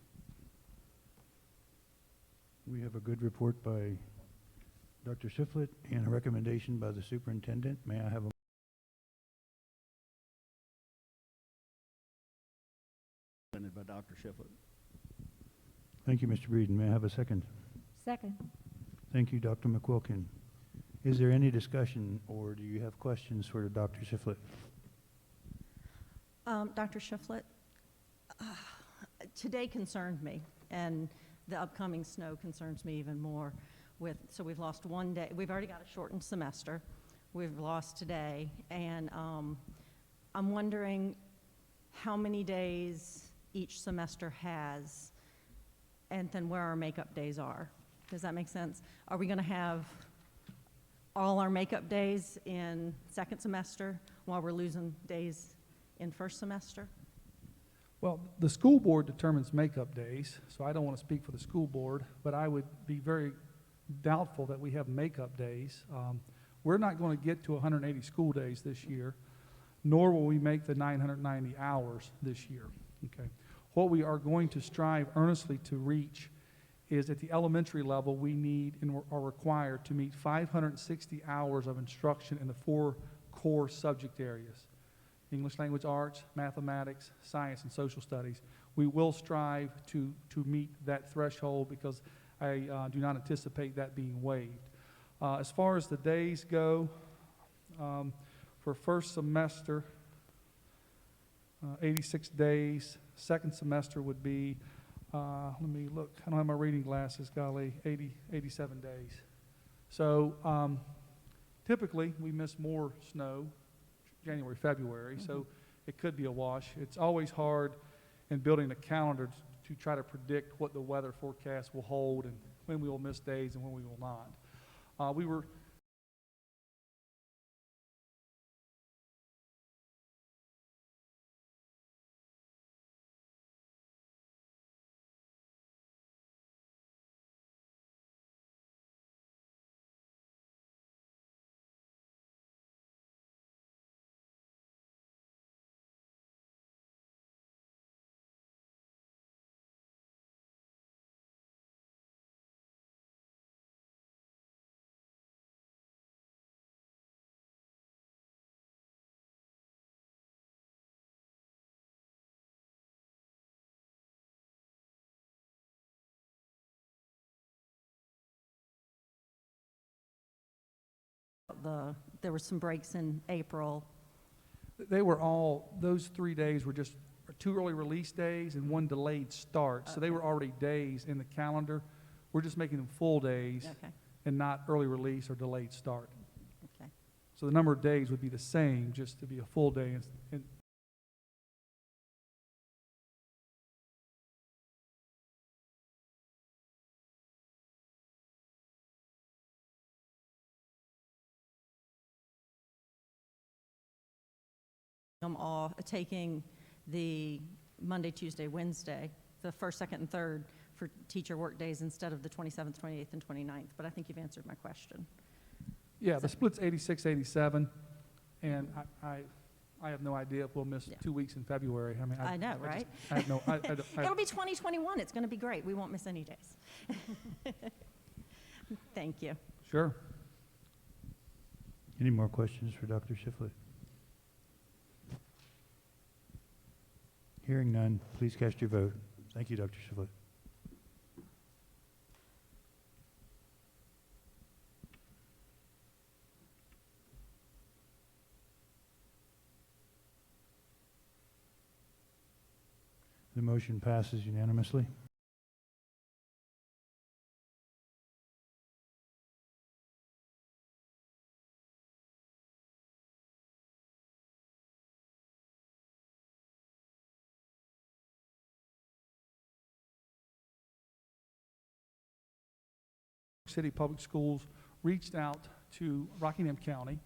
We have a good report by Dr. Shiflett and a recommendation by the superintendent. May I have a Presented by Dr. Shiflett. Thank you, Mr. Breeden. May I have a second? Second. Thank you, Dr. McQuilkin. Is there any discussion, or do you have questions for Dr. Shiflett? Dr. Shiflett, today concerned me, and the upcoming snow concerns me even more. So we've lost one day. We've already got a shortened semester. We've lost today, and I'm wondering how many days each semester has, and then where our makeup days are. Does that make sense? Are we going to have all our makeup days in second semester while we're losing days in first semester? Well, the school board determines makeup days, so I don't want to speak for the school board, but I would be very doubtful that we have makeup days. We're not going to get to 180 school days this year, nor will we make the 990 hours this year. Okay. What we are going to strive earnestly to reach is at the elementary level, we need and are required to meet 560 hours of instruction in the 4 core subject areas: English language arts, mathematics, science, and social studies. We will strive to meet that threshold because I do not anticipate that being waived. As far as the days go, for first semester, 86 days. Second semester would be, let me look, I don't have my reading glasses, golly, 87 days. So typically we miss more snow, January, February, so it could be a wash. It's always hard in building a calendar to try to predict what the weather forecast will hold and when we will miss days and when we will not. We were There were some breaks in April. They were all, those 3 days were just 2 early release days and 1 delayed start. So they were already days in the calendar. We're just making them full days Okay, and not early release or delayed start. okay. So the number of days would be the same, just to be a full day. And I'm all taking the Monday, Tuesday, Wednesday, the first, second, and third for teacher work days instead of the 27th, 28th, and 29th, but I think you've answered my question. yeah, the split's 86, 87, and I have no idea if we'll miss Yeah. 2 weeks in February. I mean, I know, just- right? I have no, It'll be 2021, it's going to be great, we won't miss any days. Thank you. sure. Any more questions for Dr. Shiflett? Hearing none, please cast your vote. Thank you, Dr. Shiflett. The motion passes unanimously. City Public Schools reached out to Rockingham County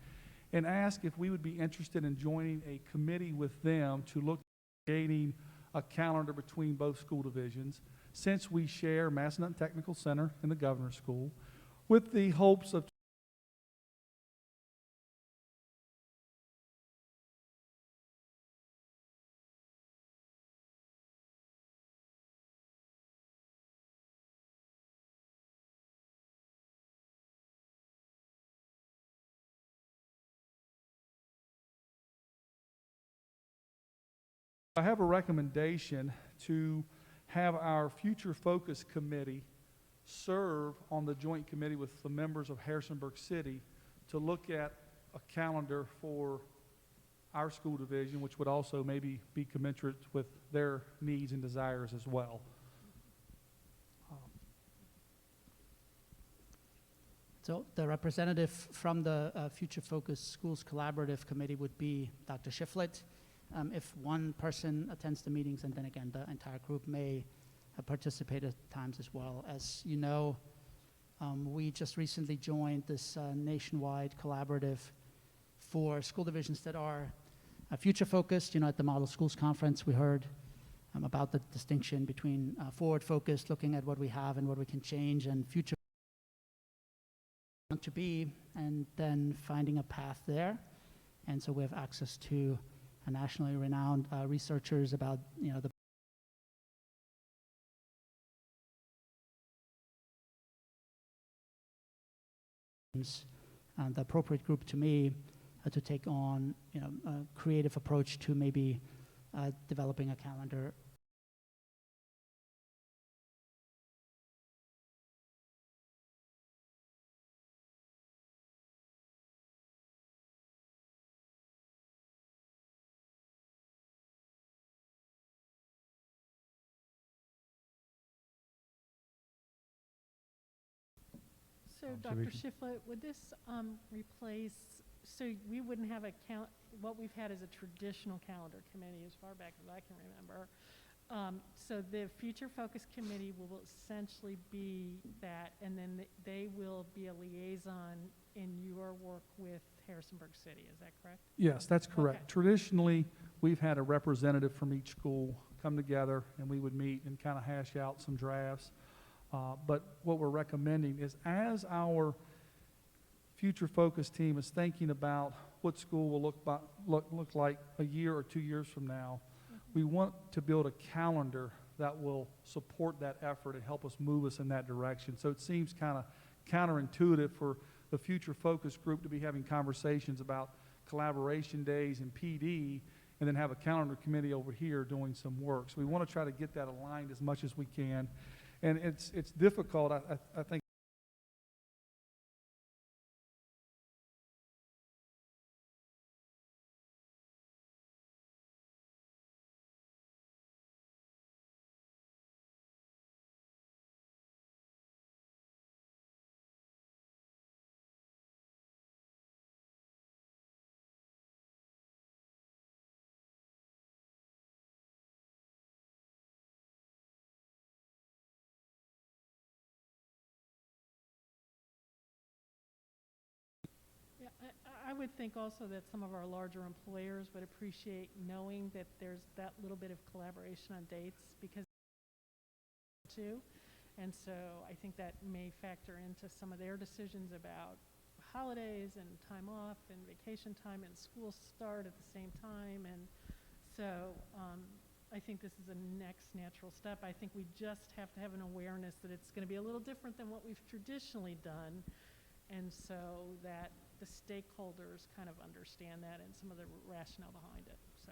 and asked if we would be interested in joining a committee with them to look at creating a calendar between both school divisions, since we share Massanutten Technical Center and the Governor's School, with the hopes of I have a recommendation to have our Future Focus Committee serve on the joint committee with the members of Harrisonburg City to look at a calendar for our school division, which would also maybe be commensurate with their needs and desires as well. So the representative from the Future Focus Schools Collaborative Committee would be Dr. Shiflett. If one person attends the meetings, and then again, the entire group may participate at times as well. As you know, We just recently joined this nationwide collaborative for school divisions that are future-focused. You know, at the Model Schools Conference, we heard about the distinction between forward-focused, looking at what we have and what we can change, and future to be, and then finding a path there. And so we have access to nationally renowned researchers about, you know, the appropriate group to me to take on, you know, a creative approach to maybe developing a calendar. So, Dr. Observation. Shiflett, would this replace, so we wouldn't have what we've had is a traditional calendar committee as far back as I can remember. So the Future Focus Committee will essentially be that, and then they will be a liaison in your work with Harrisonburg City, is that correct? Yes, that's correct. Okay. Traditionally, we've had a representative from each school come together, and we would meet and kind of hash out some drafts. But what we're recommending is, as our future focus team is thinking about what school will look like a year or 2 years from now, we want to build a calendar that will support that effort and help us move us in that direction. So it seems kind of counterintuitive for the future focus group to be having conversations about collaboration days and PD, and then have a calendar committee over here doing some work. So we want to try to get that aligned as much as we can. And it's difficult, I think. Yeah, I would think also that some of our larger employers would appreciate knowing that there's that little bit of collaboration on dates, because too. And so I think that may factor into some of their decisions about holidays and time off and vacation time, and schools start at the same time. And so I think this is a next natural step. I think we just have to have an awareness that it's going to be a little different than what we've traditionally done, and so that the stakeholders kind of understand that and some of the rationale behind it. So,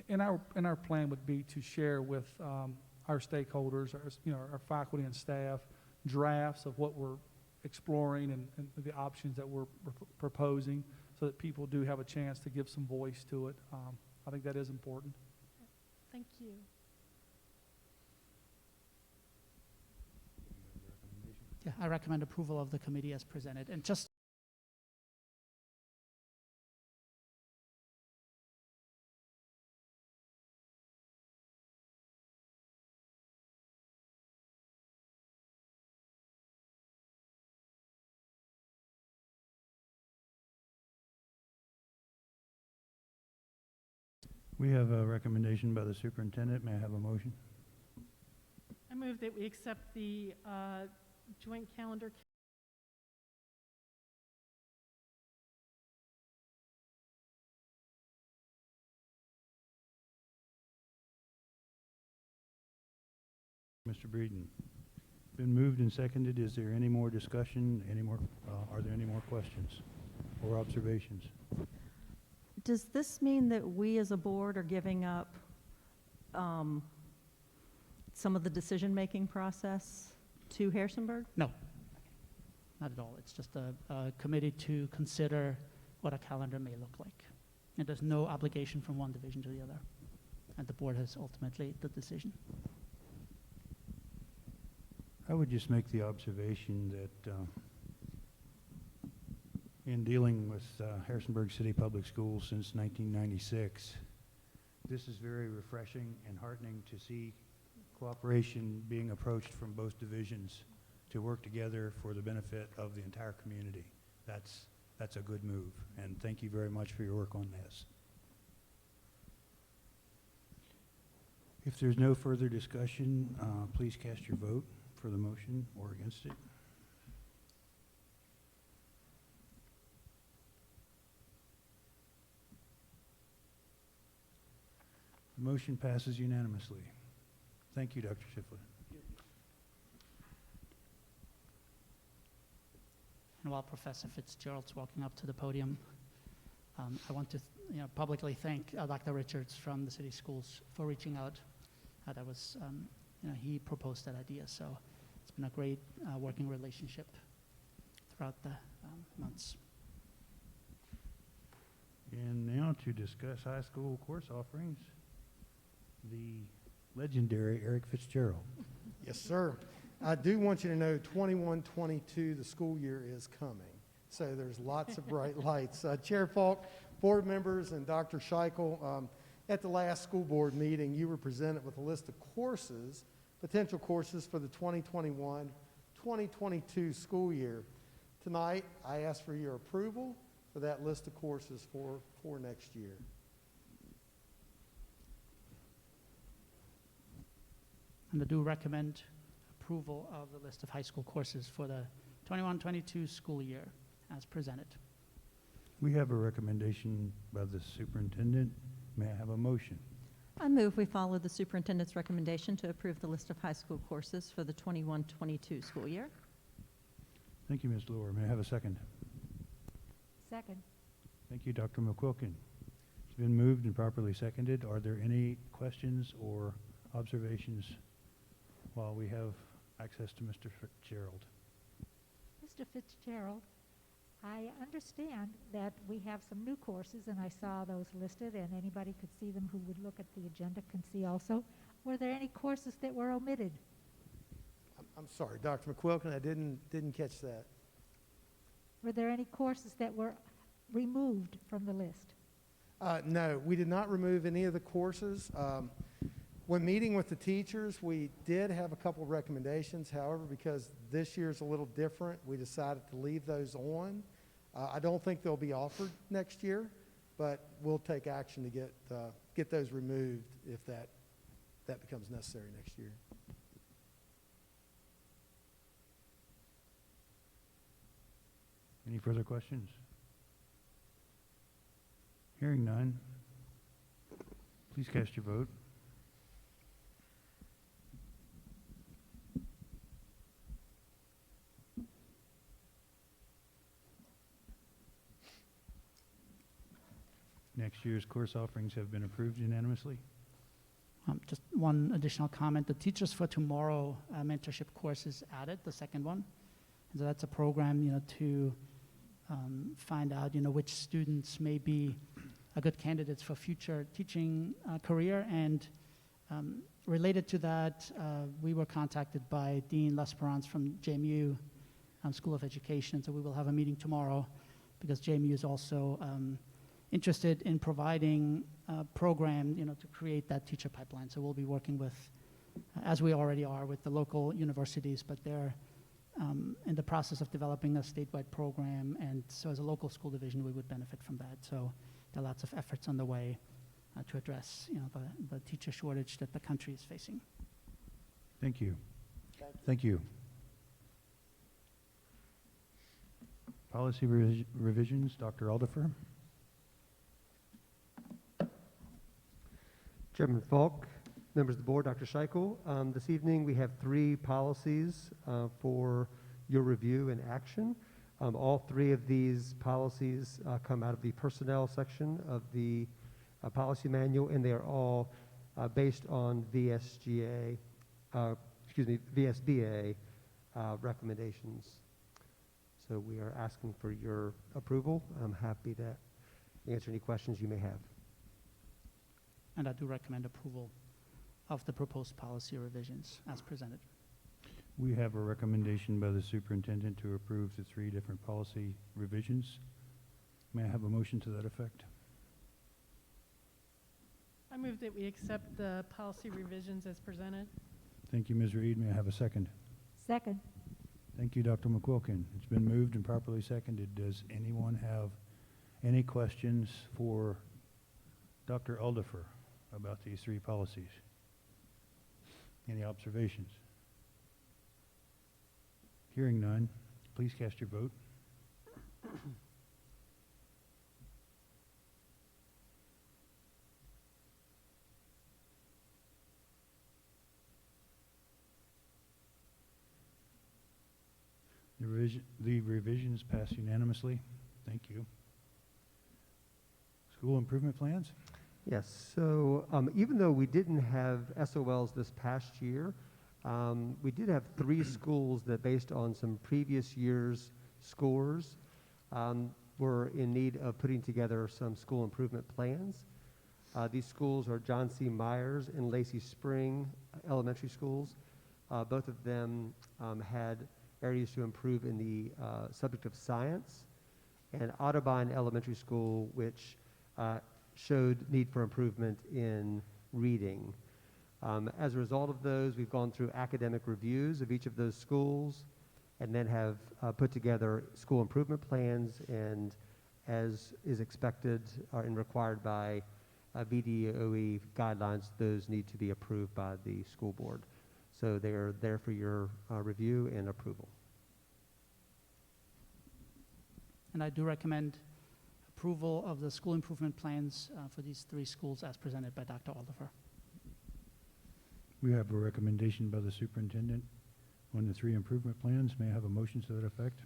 And our plan would be to share with our stakeholders, our faculty and staff, drafts of what we're exploring and the options that we're proposing, so that people do have a chance to give some voice to it. I think that is important. thank you. Yeah, I recommend approval of the committee as presented. And just We have a recommendation by the superintendent. May I have a motion? I move that we accept the joint calendar. Mr. Breeden. Been moved and seconded. Is there any more discussion? Are there any more questions or observations? Does this mean that we as a board are giving up some of the decision-making process to Harrisonburg? no, not at all. It's just a committee to consider what a calendar may look like. And there's no obligation from one division to the other. And the board has ultimately the decision. I would just make the observation that in dealing with Harrisonburg City Public Schools since 1996, this is very refreshing and heartening to see cooperation being approached from both divisions to work together for the benefit of the entire community. That's a good move, and thank you very much for your work on this. If there's no further discussion, please cast your vote for the motion or against it. The motion passes unanimously. Thank you, Dr. Shiflett. And while Professor Fitzgerald's walking up to the podium, I want to publicly thank Dr. Richards from the city schools for reaching out. That was, he proposed that idea, so it's been a great working relationship throughout the months. And now to discuss high school course offerings, the legendary Eric Fitzgerald. Yes, sir. I do want you to know 21-22, the school year is coming. So there's lots of bright lights. Chair Falk, board members, and Dr. Scheichel, at the last school board meeting, you were presented with a list of courses, potential courses for the 2021-2022 school year. Tonight, I ask for your approval for that list of courses for next year. And I do recommend approval of the list of high school courses for the 21-22 school year as presented. We have a recommendation by the superintendent. May I have a motion? I move we follow the superintendent's recommendation to approve the list of high school courses for the 21-22 school year. Thank you, Ms. Lohr. May I have a second? Second. Thank you, Dr. McQuilkin. It's been moved and properly seconded. Are there any questions or observations while we have access to Mr. Fitzgerald? Mr. Fitzgerald, I understand that we have some new courses, and I saw those listed, and anybody could see them who would look at the agenda can see also. Were there any courses that were omitted? I'm sorry, Dr. McQuilkin, I didn't catch that. Were there any courses that were removed from the list? No, we did not remove any of the courses. When meeting with the teachers, we did have a couple of recommendations. However, because this year's a little different, we decided to leave those on. I don't think they'll be offered next year, but we'll take action to get those removed if that becomes necessary next year. Any further questions? Hearing none, please cast your vote. Next year's course offerings have been approved unanimously. Just one additional comment. The Teachers for Tomorrow mentorship course is added, the second one. And so that's a program, to find out, which students may be good candidates for future teaching career. And related to that, we were contacted by Dean Lesperance from JMU School of Education. So we will have a meeting tomorrow because JMU is also interested in providing a program, to create that teacher pipeline. So we'll be working with, as we already are, with the local universities, but they're in the process of developing a statewide program, and so as a local school division, we would benefit from that. So there are lots of efforts on the way to address, the teacher shortage that the country is facing. Thank you. Thank you. Policy revisions, Dr. Aldifer. Chairman Falk, members of the board, Dr. Scheichel. This evening we have 3 policies for your review and action. All 3 of these policies come out of the personnel section of the policy manual, and they are all based on VSBA recommendations. So we are asking for your approval. I'm happy to answer any questions you may have. And I do recommend approval of the proposed policy revisions as presented. We have a recommendation by the superintendent to approve the 3 different policy revisions. May I have a motion to that effect? I move that we accept the policy revisions as presented. Thank you, Ms. Reed. May I have a second? Second. Thank you, Dr. McQuilkin. It's been moved and properly seconded. Does anyone have any questions for Dr. Aldifer about these three policies? Any observations? Hearing none, please cast your vote. The revisions pass unanimously. Thank you. School improvement plans? Yes, so even though we didn't have SOLs this past year, we did have 3 schools that, based on some previous year's scores, were in need of putting together some school improvement plans. These schools are John C. Myers and Lacey Spring elementary schools. Both of them had areas to improve in the subject of science, and Audubon Elementary School, which showed need for improvement in reading. As a result of those, we've gone through academic reviews of each of those schools and then have put together school improvement plans, and as is expected and required by VDOE guidelines, those need to be approved by the school board. So they're there for your review and approval. And I do recommend approval of the school improvement plans for these 3 schools as presented by Dr. Aldifer. We have a recommendation by the superintendent on the 3 improvement plans. May I have a motion to that effect?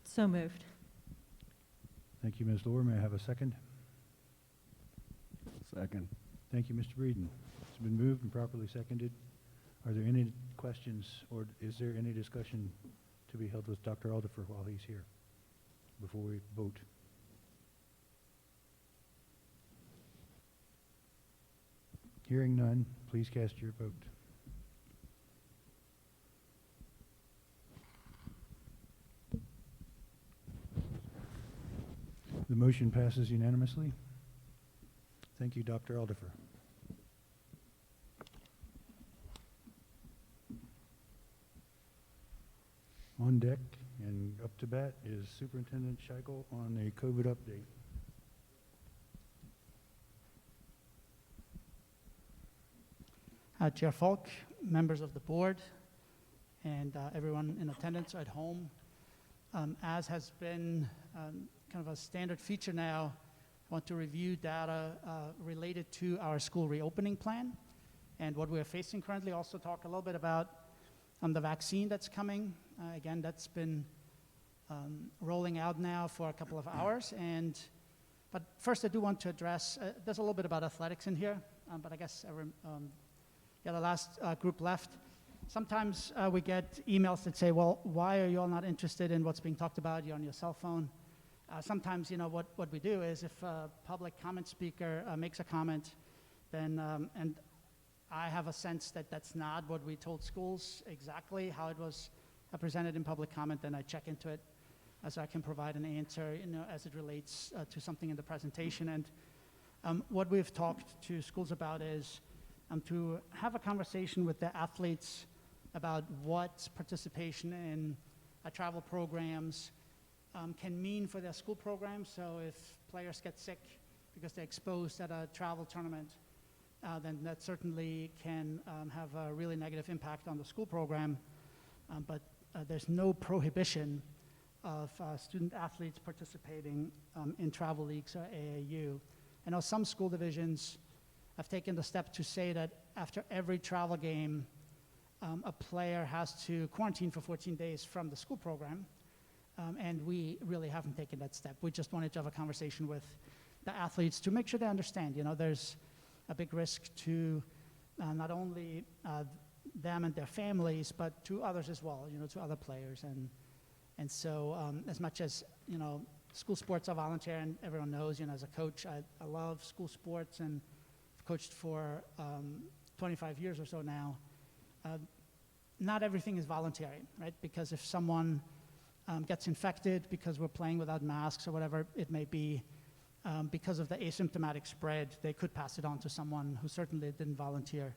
So moved. Thank you, Ms. Lohr. May I have a second? Second. Thank you, Mr. Breeden. It's been moved and properly seconded. Are there any questions, or is there any discussion to be held with Dr. Aldifer while he's here before we vote? Hearing none, please cast your vote. The motion passes unanimously. Thank you, Dr. Aldifer. On deck and up to bat is Superintendent Scheichel on a COVID update. Chair Falk, members of the board, and everyone in attendance at home. As has been kind of a standard feature now, I want to review data related to our school reopening plan and what we're facing currently. Also talk a little bit about the vaccine that's coming. Again, that's been rolling out now for a couple of hours. But first I do want to address, there's a little bit about athletics in here, but I guess the last group left. Sometimes we get emails that say, well, why are you all not interested in what's being talked about? You're on your cell phone. Sometimes, what we do is if a public comment speaker makes a comment, then, and I have a sense that that's not what we told schools exactly, how it was presented in public comment, then I check into it so I can provide an answer, as it relates to something in the presentation. And what we've talked to schools about is to have a conversation with the athletes about what participation in travel programs can mean for their school programs. So if players get sick because they're exposed at a travel tournament, then that certainly can have a really negative impact on the school program. But there's no prohibition of student athletes participating in travel leagues or AAU. I know some school divisions have taken the step to say that after every travel game, a player has to quarantine for 14 days from the school program, and we really haven't taken that step. We just wanted to have a conversation with the athletes to make sure they understand, there's a big risk to not only them and their families, but to others as well, to other players. And so as much as, school sports are voluntary, and everyone knows, as a coach, I love school sports, and I've coached for 25 years or so now. Not everything is voluntary, right? Because if someone gets infected because we're playing without masks or whatever it may be, because of the asymptomatic spread, they could pass it on to someone who certainly didn't volunteer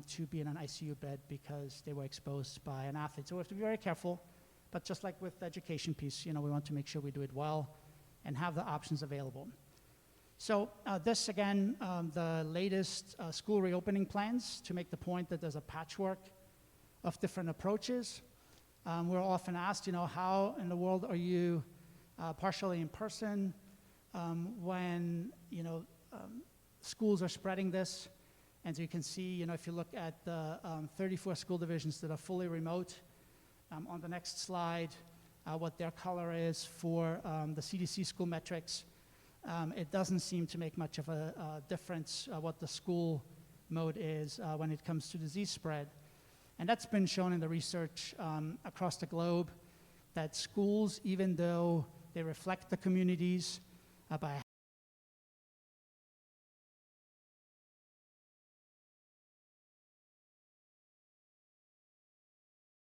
to be in an ICU bed because they were exposed by an athlete. So we have to be very careful, but just like with the education piece, we want to make sure we do it well and have the options available. So this, again, the latest school reopening plans to make the point that there's a patchwork of different approaches. We're often asked, how in the world are you partially in person when, schools are spreading this? And so you can see, if you look at the 34 school divisions that are fully remote, on the next slide, what their color is for the CDC school metrics. It doesn't seem to make much of a difference what the school mode is when it comes to disease spread. And that's been shown in the research across the globe, that schools, even though they reflect the communities by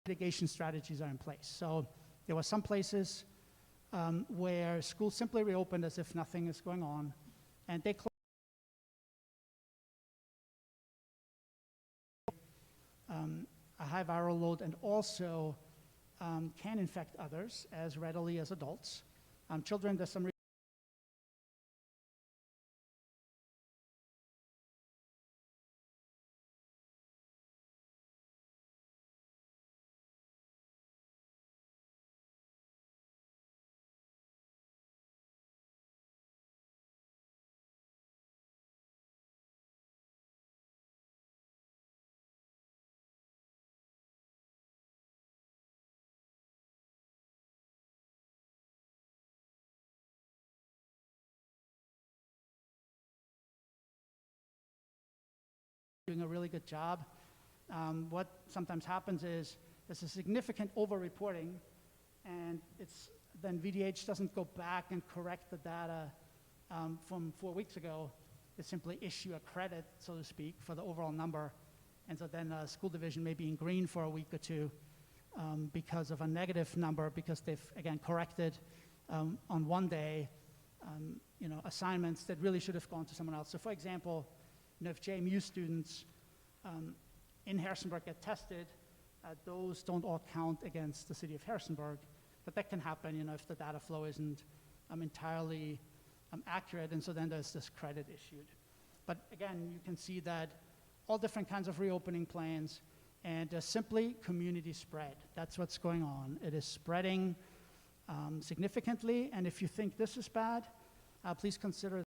mitigation strategies are in place. So there were some places where schools simply reopened as if nothing is going on, and they closed a high viral load and also can infect others as readily as adults. Children, there's some doing a really good job. What sometimes happens is there's a significant over-reporting, and then VDH doesn't go back and correct the data from 4 weeks ago. They simply issue a credit, so to speak, for the overall number. And so then a school division may be in green for a week or two because of a negative number, because they've, again, corrected on one day, assignments that really should have gone to someone else. So for example, if JMU students in Harrisonburg get tested, those don't all count against the city of Harrisonburg. But that can happen, if the data flow isn't entirely accurate, and so then there's this credit issued. But again, you can see that all different kinds of reopening plans, and simply community spread. That's what's going on. It is spreading significantly, and if you think this is bad, please consider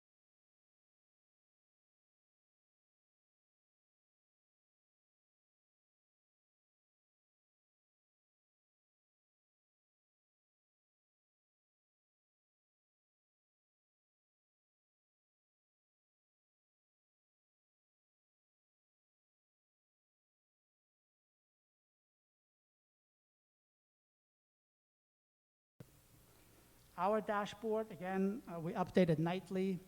our dashboard. Again, we update it nightly.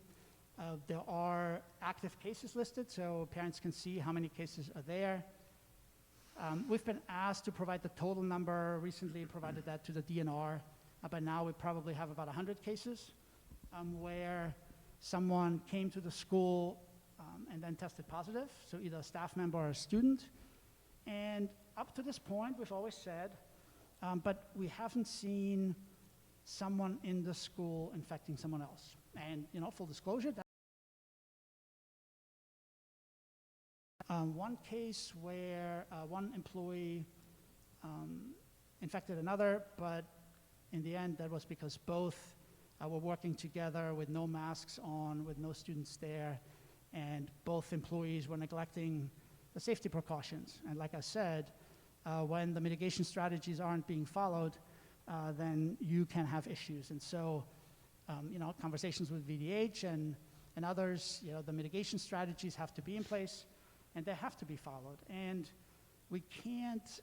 There are active cases listed, so parents can see how many cases are there. We've been asked to provide the total number. Recently provided that to the DNR. By now we probably have about 100 cases where someone came to the school and then tested positive, so either a staff member or a student. And up to this point, we've always said, but we haven't seen someone in the school infecting someone else. And, full disclosure, one case where one employee infected another, but in the end, that was because both were working together with no masks on, with no students there, and both employees were neglecting the safety precautions. And like I said, when the mitigation strategies aren't being followed, then you can have issues. And so, conversations with VDH and others, the mitigation strategies have to be in place, and they have to be followed. And we can't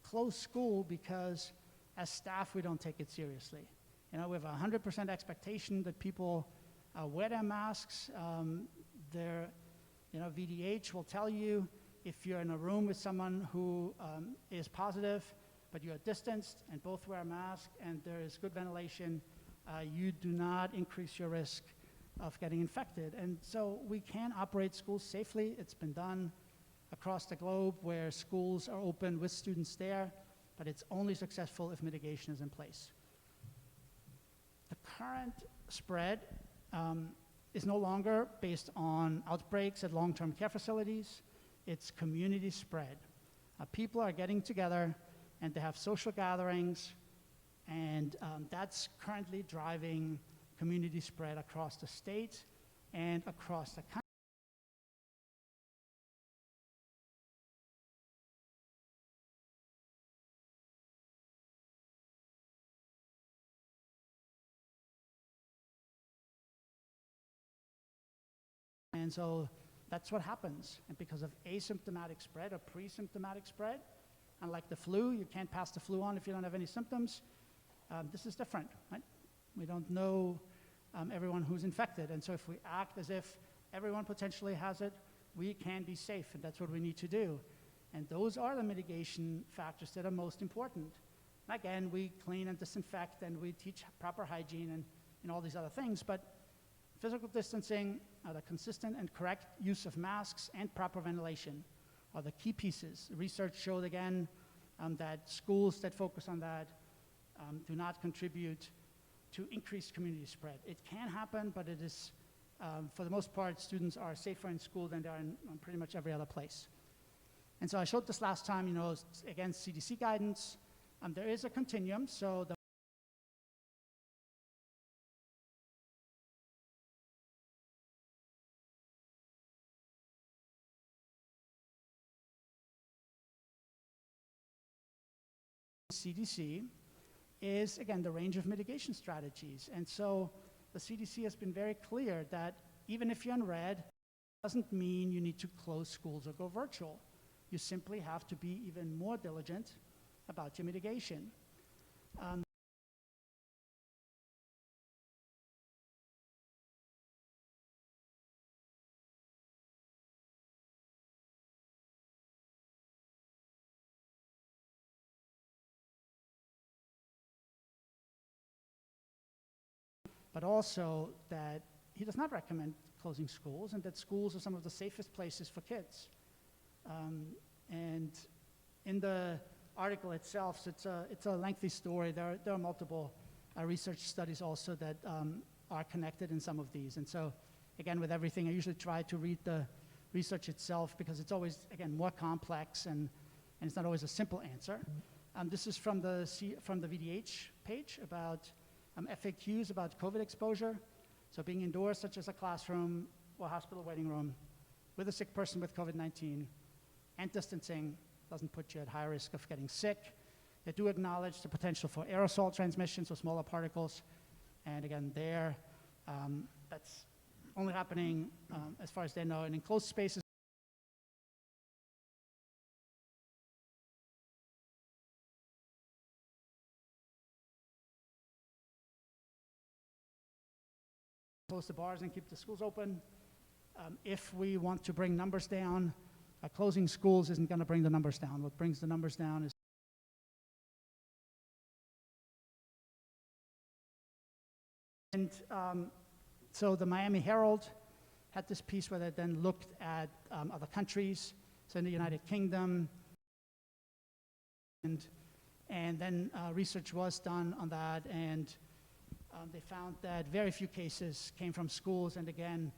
close school because as staff, we don't take it seriously. We have a 100% expectation that people wear their masks. VDH will tell you if you're in a room with someone who is positive, but you are distanced and both wear a mask and there is good ventilation, you do not increase your risk of getting infected. And so we can operate schools safely. It's been done across the globe where schools are open with students there, but it's only successful if mitigation is in place. The current spread is no longer based on outbreaks at long-term care facilities. It's community spread. People are getting together and they have social gatherings, and that's currently driving community spread across the state and across the country. And so that's what happens. And because of asymptomatic spread or pre-symptomatic spread, unlike the flu, you can't pass the flu on if you don't have any symptoms. This is different, right? We don't know everyone who's infected. And so if we act as if everyone potentially has it, we can be safe, and that's what we need to do. And those are the mitigation factors that are most important. Again, we clean and disinfect, and we teach proper hygiene and all these other things, but physical distancing, the consistent and correct use of masks, and proper ventilation are the key pieces. Research showed again that schools that focus on that do not contribute to increased community spread. It can happen, but it is, for the most part, students are safer in school than they are in pretty much every other place. And so I showed this last time, against CDC guidance. There is a continuum, so the CDC is, again, the range of mitigation strategies. And so the CDC has been very clear that even if you're in red, doesn't mean you need to close schools or go virtual. You simply have to be even more diligent about your mitigation. But also that he does not recommend closing schools, and that schools are some of the safest places for kids. And in the article itself, so it's a lengthy story. There are multiple research studies also that are connected in some of these. And so, again, with everything, I usually try to read the research itself because it's always, again, more complex and it's not always a simple answer. This is from the VDH page about FAQs about COVID exposure. So being indoors, such as a classroom or hospital waiting room, with a sick person with COVID-19, and distancing doesn't put you at high risk of getting sick. They do acknowledge the potential for aerosol transmission, so smaller particles. And again, that's only happening, as far as they know, in enclosed spaces. Close the bars and keep the schools open. If we want to bring numbers down, closing schools isn't going to bring the numbers down. What brings the numbers down is so the Miami Herald had this piece where they then looked at other countries, so in the United Kingdom, and then research was done on that, and they found that very few cases came from schools, and again,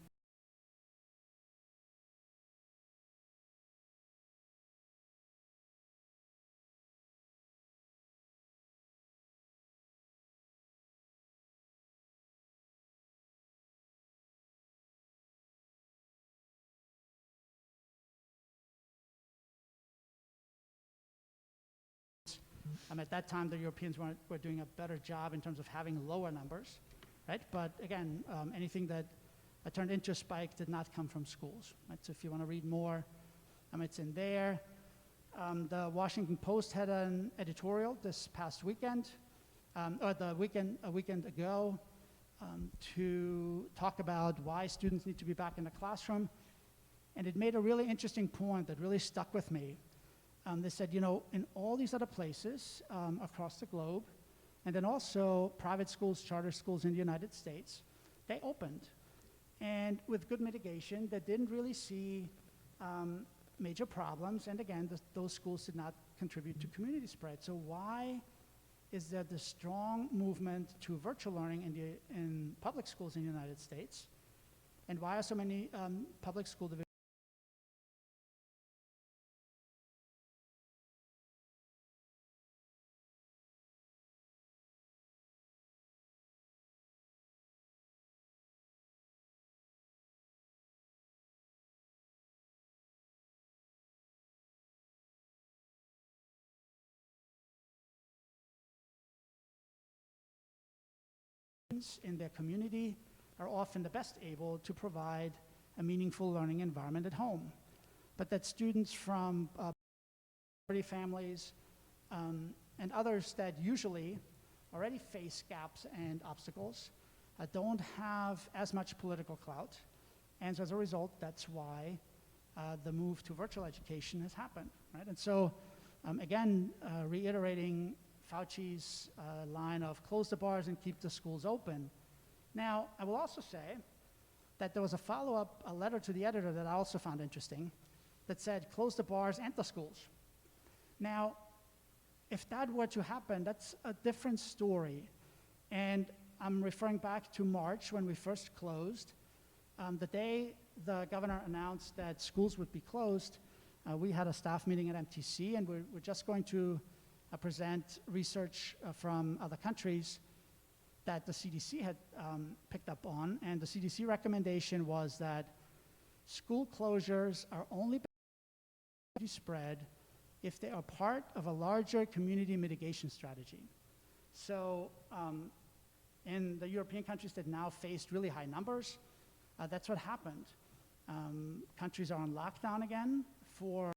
at that time, the Europeans were doing a better job in terms of having lower numbers, right? But again, anything that turned into a spike did not come from schools, right? So if you want to read more, it's in there. The Washington Post had an editorial this past weekend, or a weekend ago, to talk about why students need to be back in the classroom. And it made a really interesting point that really stuck with me. They said, in all these other places across the globe, and then also private schools, charter schools in the United States, they opened. And with good mitigation, they didn't really see major problems, and again, those schools did not contribute to community spread. So why is there this strong movement to virtual learning in public schools in the United States? And why are so many public school divisions in their community are often the best able to provide a meaningful learning environment at home, but that students from poverty families and others that usually already face gaps and obstacles don't have as much political clout, and so as a result, that's why the move to virtual education has happened, right? And so, again, reiterating Fauci's line of close the bars and keep the schools open. Now, I will also say that there was a follow-up, a letter to the editor that I also found interesting that said close the bars and the schools. Now, if that were to happen, that's a different story. And I'm referring back to March when we first closed. The day the governor announced that schools would be closed, we had a staff meeting at MTC, and we're just going to present research from other countries that the CDC had picked up on, and the CDC recommendation was that school closures are only spread if they are part of a larger community mitigation strategy. So in the European countries that now faced really high numbers, that's what happened. Countries are on lockdown again for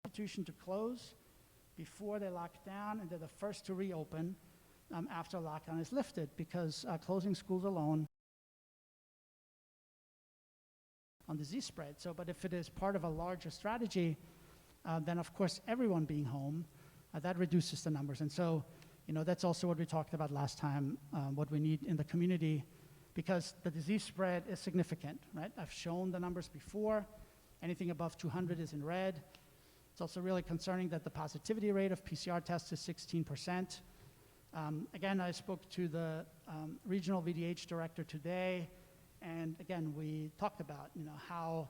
institution to close before they lock down, and they're the first to reopen after lockdown is lifted, because closing schools alone on disease spread. So, but if it is part of a larger strategy, then of course everyone being home, that reduces the numbers. And so, you know, that's also what we talked about last time, what we need in the community, because the disease spread is significant, right? I've shown the numbers before. Anything above 200 is in red. It's also really concerning that the positivity rate of PCR tests is 16%. Again, I spoke to the regional VDH director today, and again, we talked about, you know, how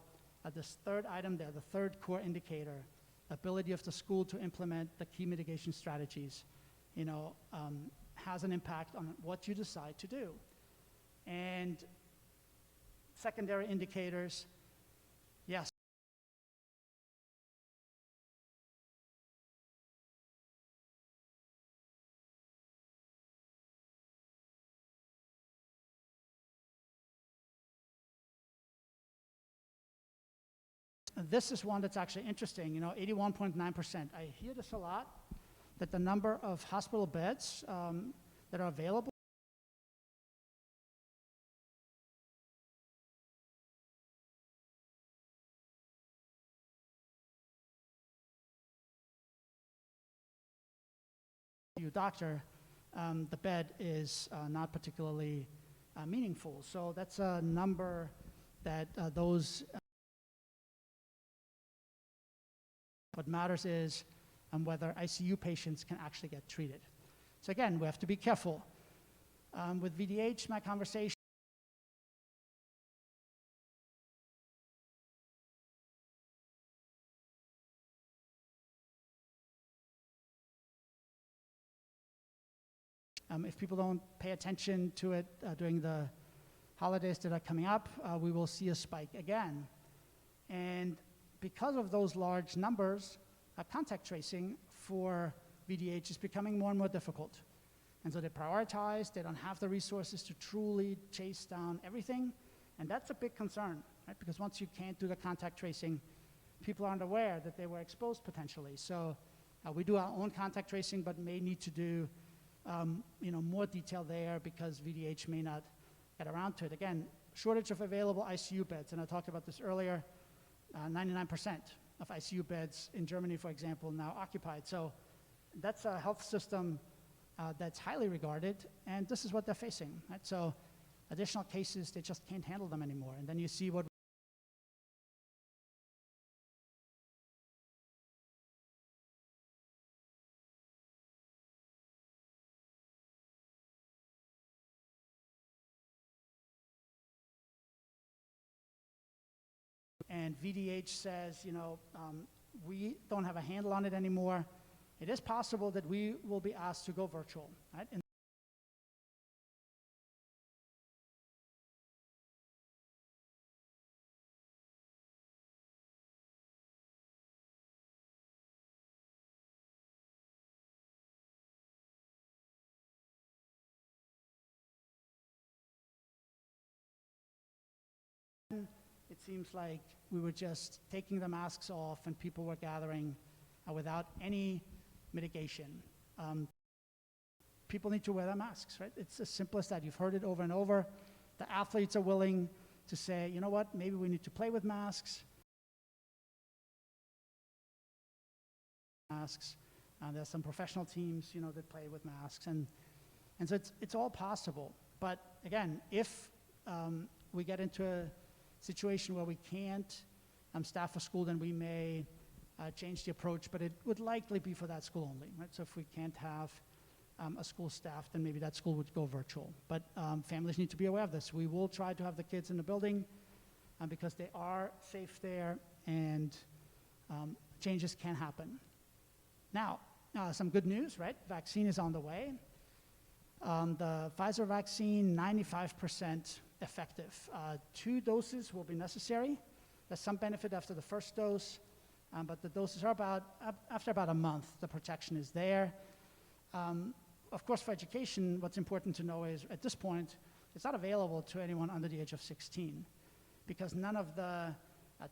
this third item there, the third core indicator, ability of the school to implement the key mitigation strategies, you know, has an impact on what you decide to do. And secondary indicators, yes. This is one that's actually interesting, you know, 81.9%. I hear this a lot, that the number of hospital beds that are available you doctor, the bed is not particularly meaningful. So that's a number that those what matters is whether ICU patients can actually get treated. So again, we have to be careful. With VDH, my conversation if people don't pay attention to it during the holidays that are coming up, we will see a spike again. And because of those large numbers, contact tracing for VDH is becoming more and more difficult. And so they prioritize, they don't have the resources to truly chase down everything, and that's a big concern, right? Because once you can't do the contact tracing, people aren't aware that they were exposed potentially. So we do our own contact tracing, but may need to do you know, more detail there because VDH may not get around to it. Again, shortage of available ICU beds, and I talked about this earlier. 99% of ICU beds in Germany, for example, now occupied. So that's a health system that's highly regarded, and this is what they're facing, right? So additional cases, they just can't handle them anymore. And then you see what and VDH says, we don't have a handle on it anymore. It is possible that we will be asked to go virtual, right? And it seems like we were just taking the masks off and people were gathering without any mitigation. People need to wear their masks, right? It's as simple as that. You've heard it over and over. The athletes are willing to say, you know what, maybe we need to play with masks. There's some professional teams, that play with masks. And so it's all possible. But again, if we get into a situation where we can't staff a school, then we may change the approach, but it would likely be for that school only, right? So if we can't have a school staff, then maybe that school would go virtual. But families need to be aware of this. We will try to have the kids in the building because they are safe there, and changes can happen. Now, some good news, right? Vaccine is on the way. The Pfizer vaccine, 95% effective. 2 doses will be necessary. There's some benefit after the first dose, but the doses are after about a month, the protection is there. Of course, for education, what's important to know is, at this point, it's not available to anyone under the age of 16, because none of the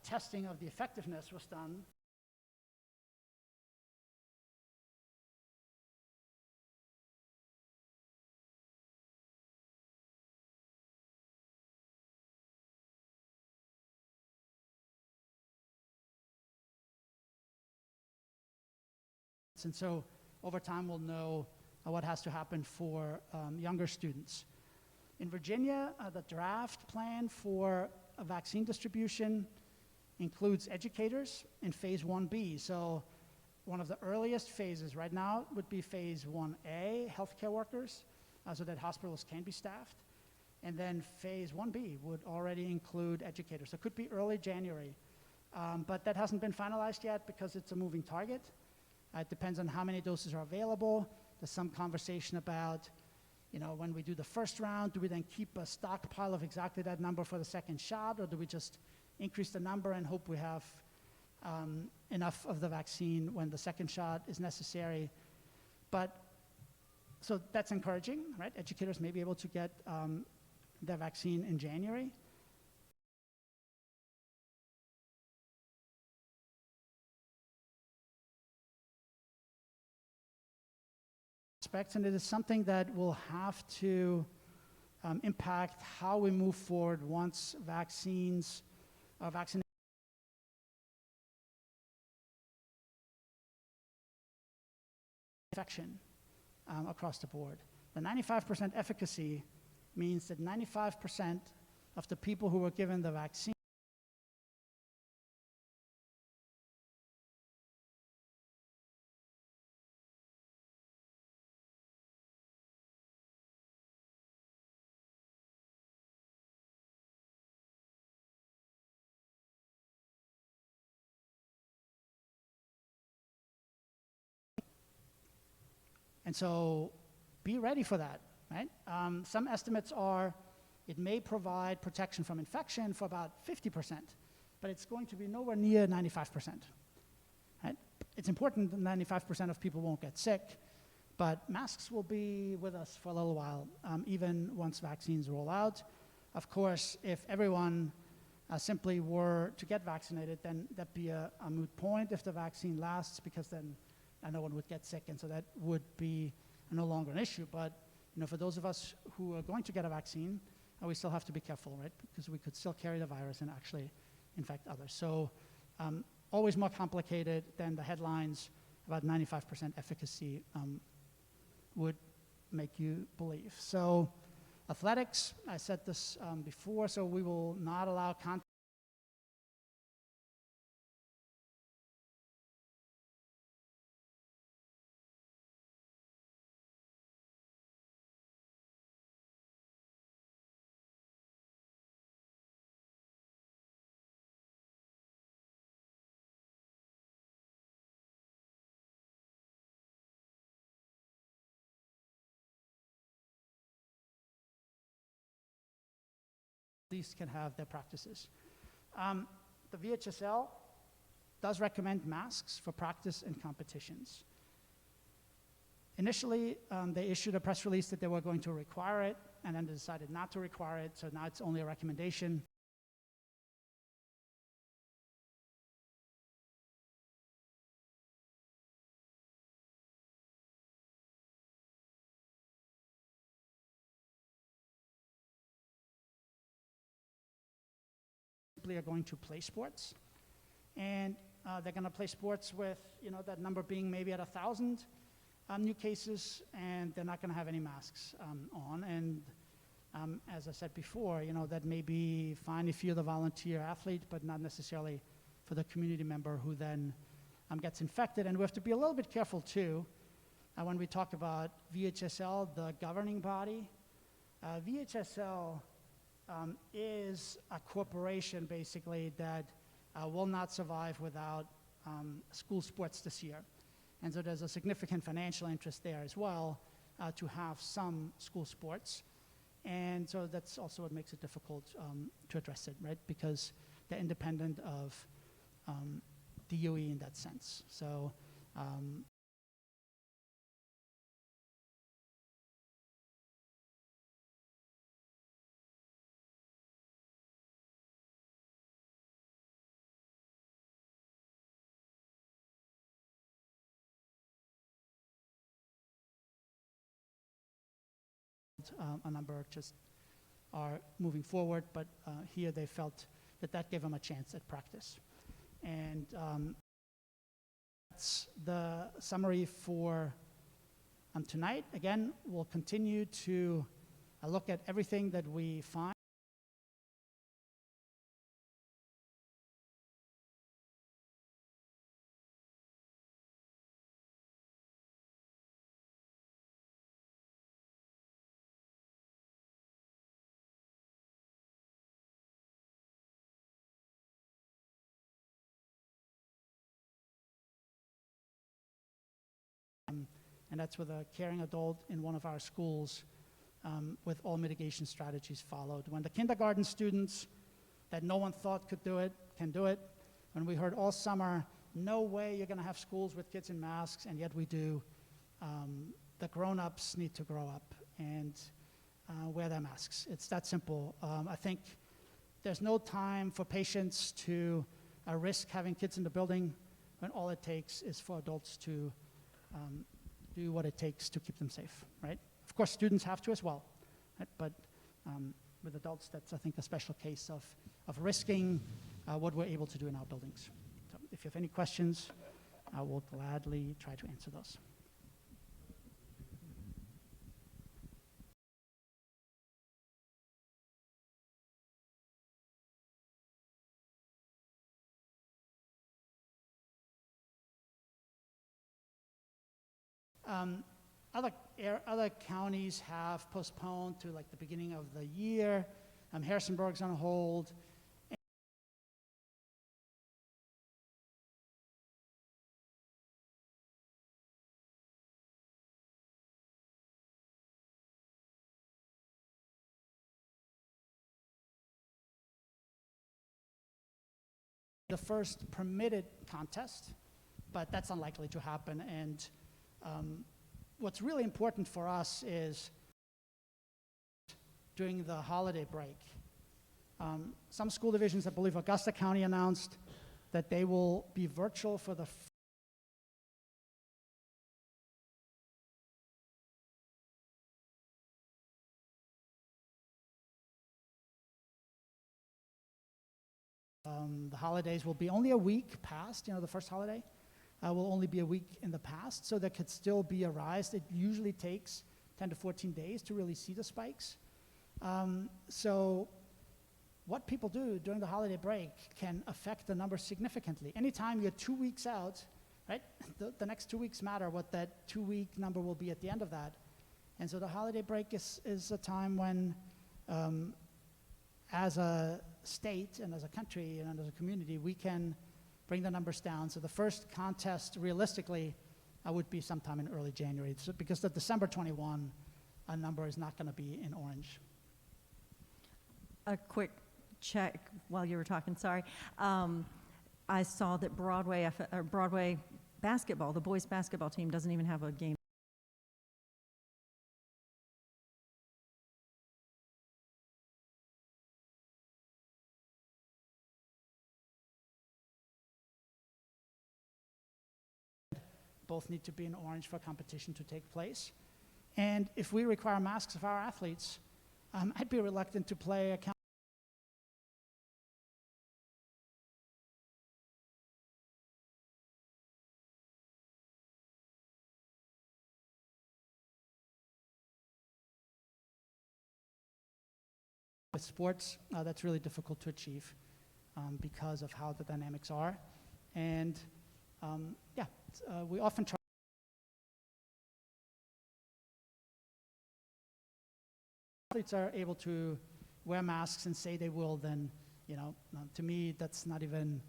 testing of the effectiveness was done. And so over time, we'll know what has to happen for younger students. In Virginia, the draft plan for a vaccine distribution includes educators in phase 1B. So one of the earliest phases right now would be phase 1A, healthcare workers, so that hospitals can be staffed. And then phase 1B would already include educators. So it could be early January, but that hasn't been finalized yet because it's a moving target. It depends on how many doses are available. There's some conversation about, when we do the first round, do we then keep a stockpile of exactly that number for the second shot, or do we just increase the number and hope we have enough of the vaccine when the second shot is necessary? But, so that's encouraging, right? Educators may be able to get their vaccine in January. And it is something that will have to impact how we move forward once vaccines are vaccinated. Infection across the board. The 95% efficacy means that 95% of the people who were given the vaccine And so be ready for that, right? Some estimates are it may provide protection from infection for about 50%, but it's going to be nowhere near 95%, right? It's important that 95% of people won't get sick, but masks will be with us for a little while, even once vaccines roll out. Of course, if everyone simply were to get vaccinated, then that'd be a moot point if the vaccine lasts, because then no one would get sick, and so that would be no longer an issue. But for those of us who are going to get a vaccine, we still have to be careful, right? Because we could still carry the virus and actually infect others. So always more complicated than the headlines about 95% efficacy would make you believe. So Athletics, I said this before, so we will not allow contact. These can have their practices. The VHSL does recommend masks for practice and competitions. Initially, they issued a press release that they were going to require it, and then they decided not to require it, so now it's only a recommendation. Are going to play sports, and they're going to play sports with, that number being maybe at 1,000 new cases, and they're not going to have any masks on. And as I said before, that may be fine if you're the volunteer athlete, but not necessarily for the community member who then gets infected. And we have to be a little bit careful too when we talk about VHSL, the governing body. VHSL is a corporation basically that will not survive without school sports this year. And so there's a significant financial interest there as well to have some school sports. And so that's also what makes it difficult to address it, right? Because they're independent of DOE in that sense. So a number just are moving forward, but here they felt that gave them a chance at practice. And that's the summary for tonight. Again, we'll continue to look at everything that we find. And that's with a caring adult in one of our schools with all mitigation strategies followed. When the kindergarten students that no one thought could do it, can do it. When we heard all summer, no way you're gonna have schools with kids in masks, and yet we do. The grown-ups need to grow up and wear their masks. It's that simple. I think there's no time for patients to risk having kids in the building when all it takes is for adults to do what it takes to keep them safe, right? Of course, students have to as well, right? But with adults, that's, I think, a special case of risking what we're able to do in our buildings. So if you have any questions, I will gladly try to answer those. Other counties have postponed to like the beginning of the year. Harrisonburg's on hold. The first permitted contest, but that's unlikely to happen. And what's really important for us is during the holiday break. Some school divisions, I believe Augusta County announced that they will be virtual for the holidays will be only a week past, the first holiday will only be a week in the past, so there could still be a rise. It usually takes 10 to 14 days to really see the spikes. So what people do during the holiday break can affect the numbers significantly. Anytime you're 2 weeks out, right, the next 2 weeks matter what that 2-week number will be at the end of that. And so the holiday break is a time when, as a state and as a country and as a community, we can bring the numbers down. So the first contest, realistically, would be sometime in early January, so because the December 21 number is not going to be in orange. A quick check while you were talking, sorry. I saw that Broadway basketball, the boys basketball team doesn't even have a game. Both need to be in orange for competition to take place. And if we require masks of our athletes, I'd be reluctant to play a with sports. That's really difficult to achieve because of how the dynamics are. And we often try athletes are able to wear masks and say they will, then, to me, that's not even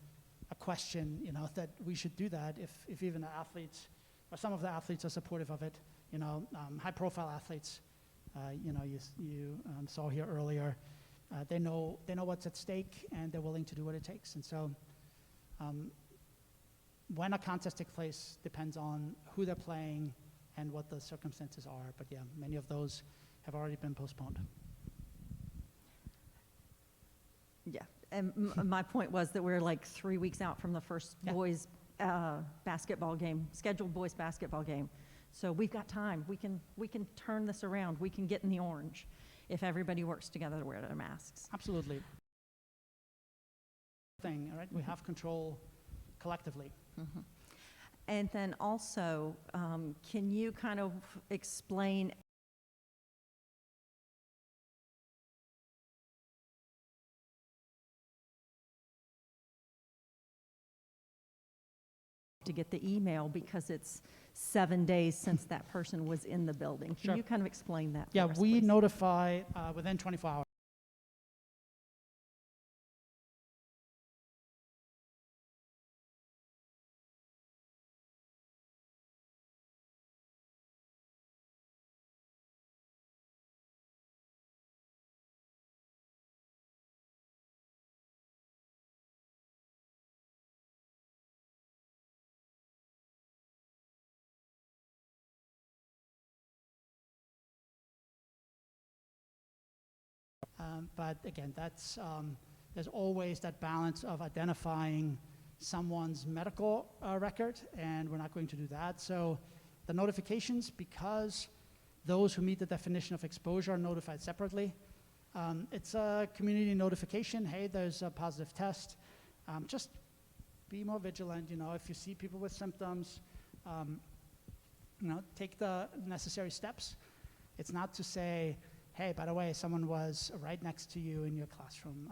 a question, that we should do that if even the athletes or some of the athletes are supportive of it. High-profile athletes, you saw here earlier, they know what's at stake and they're willing to do what it takes. And so when a contest takes place depends on who they're playing and what the circumstances are. But yeah, many of those have already been postponed. Yeah, and my point was that we're like 3 weeks out from the first boys basketball game, scheduled boys basketball game. So we've got time. We can turn this around. We can get in the orange if everybody works together to wear their masks. Absolutely. All right, we have control collectively. Mm-hmm. And then also, can you kind of explain to get the email because it's 7 days since that person was in the building? Can Sure. you kind of explain that Yeah, for us, we please? notify within 24 hours. But again, that's there's always that balance of identifying someone's medical record, and we're not going to do that. So the notifications, because those who meet the definition of exposure are notified separately, it's a community notification. Hey, there's a positive test. Just be more vigilant. If you see people with symptoms, take the necessary steps. It's not to say, hey, by the way, someone was right next to you in your classroom.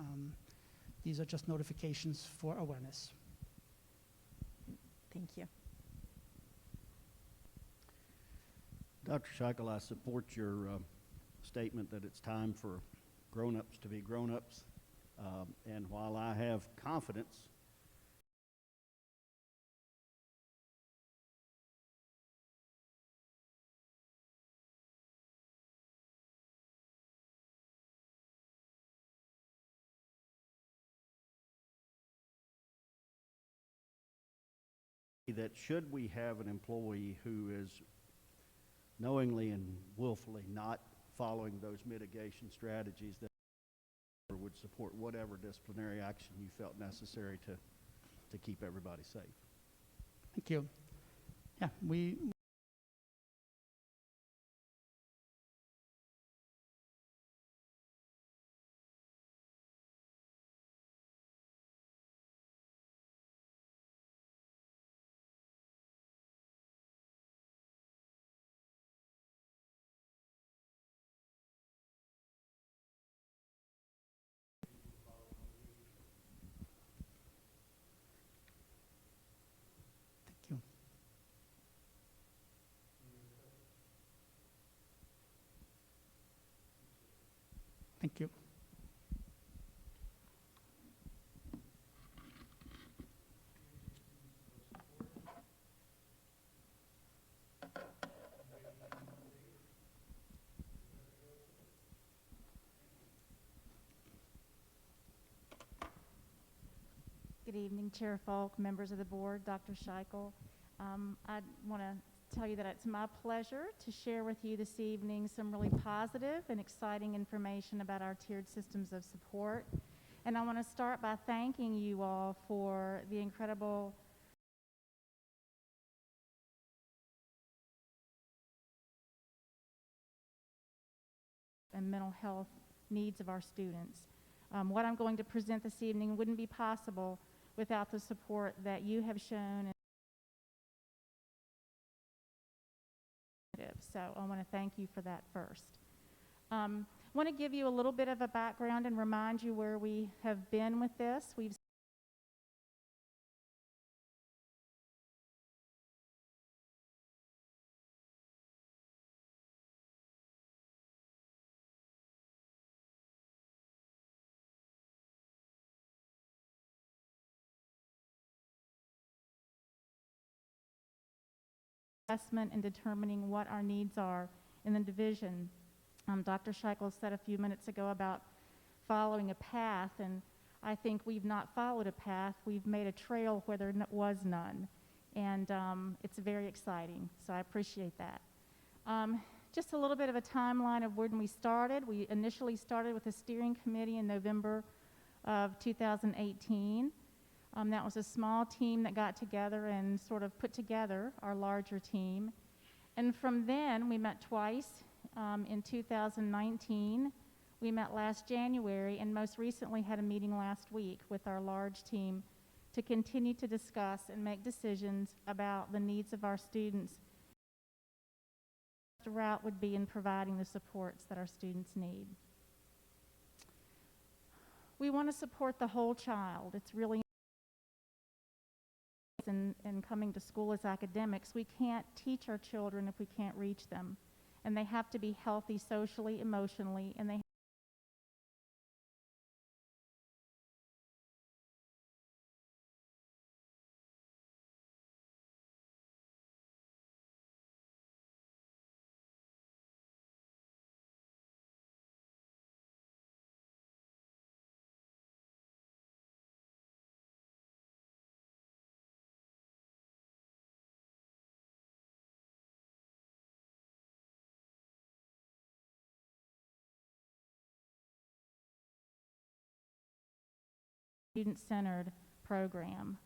These are just notifications for awareness. Thank you. Dr. Scheichel, I support your statement that it's time for grown-ups to be grown-ups. And while I have confidence that should we have an employee who is knowingly and willfully not following those mitigation strategies, that would support whatever disciplinary action you felt necessary to keep everybody safe. Thank you. Yeah, we Thank you. Good evening, Chair Falk, members of the board, Dr. Scheichel. I want to tell you that it's my pleasure to share with you this evening some really positive and exciting information about our tiered systems of support. And I want to start by thanking you all for the incredible and mental health needs of our students. What I'm going to present this evening wouldn't be possible without the support that you have shown. So I want to thank you for that first. I want to give you a little bit of a background and remind you where we have been with this. We've assessment and determining what our needs are in the division. Dr. Scheichel said a few minutes ago about following a path, and I think we've not followed a path. We've made a trail where there was none, and it's very exciting, so I appreciate that. Just a little bit of a timeline of when we started. We initially started with a steering committee in November of 2018. That was a small team that got together and sort of put together our larger team. And from then, we met twice in 2019. We met last January, and most recently had a meeting last week with our large team to continue to discuss and make decisions about the needs of our students. The route would be in providing the supports that our students need. We want to support the whole child. It's really in coming to school as academics. We can't teach our children if we can't reach them. And they have to be healthy socially, emotionally, and they student-centered program.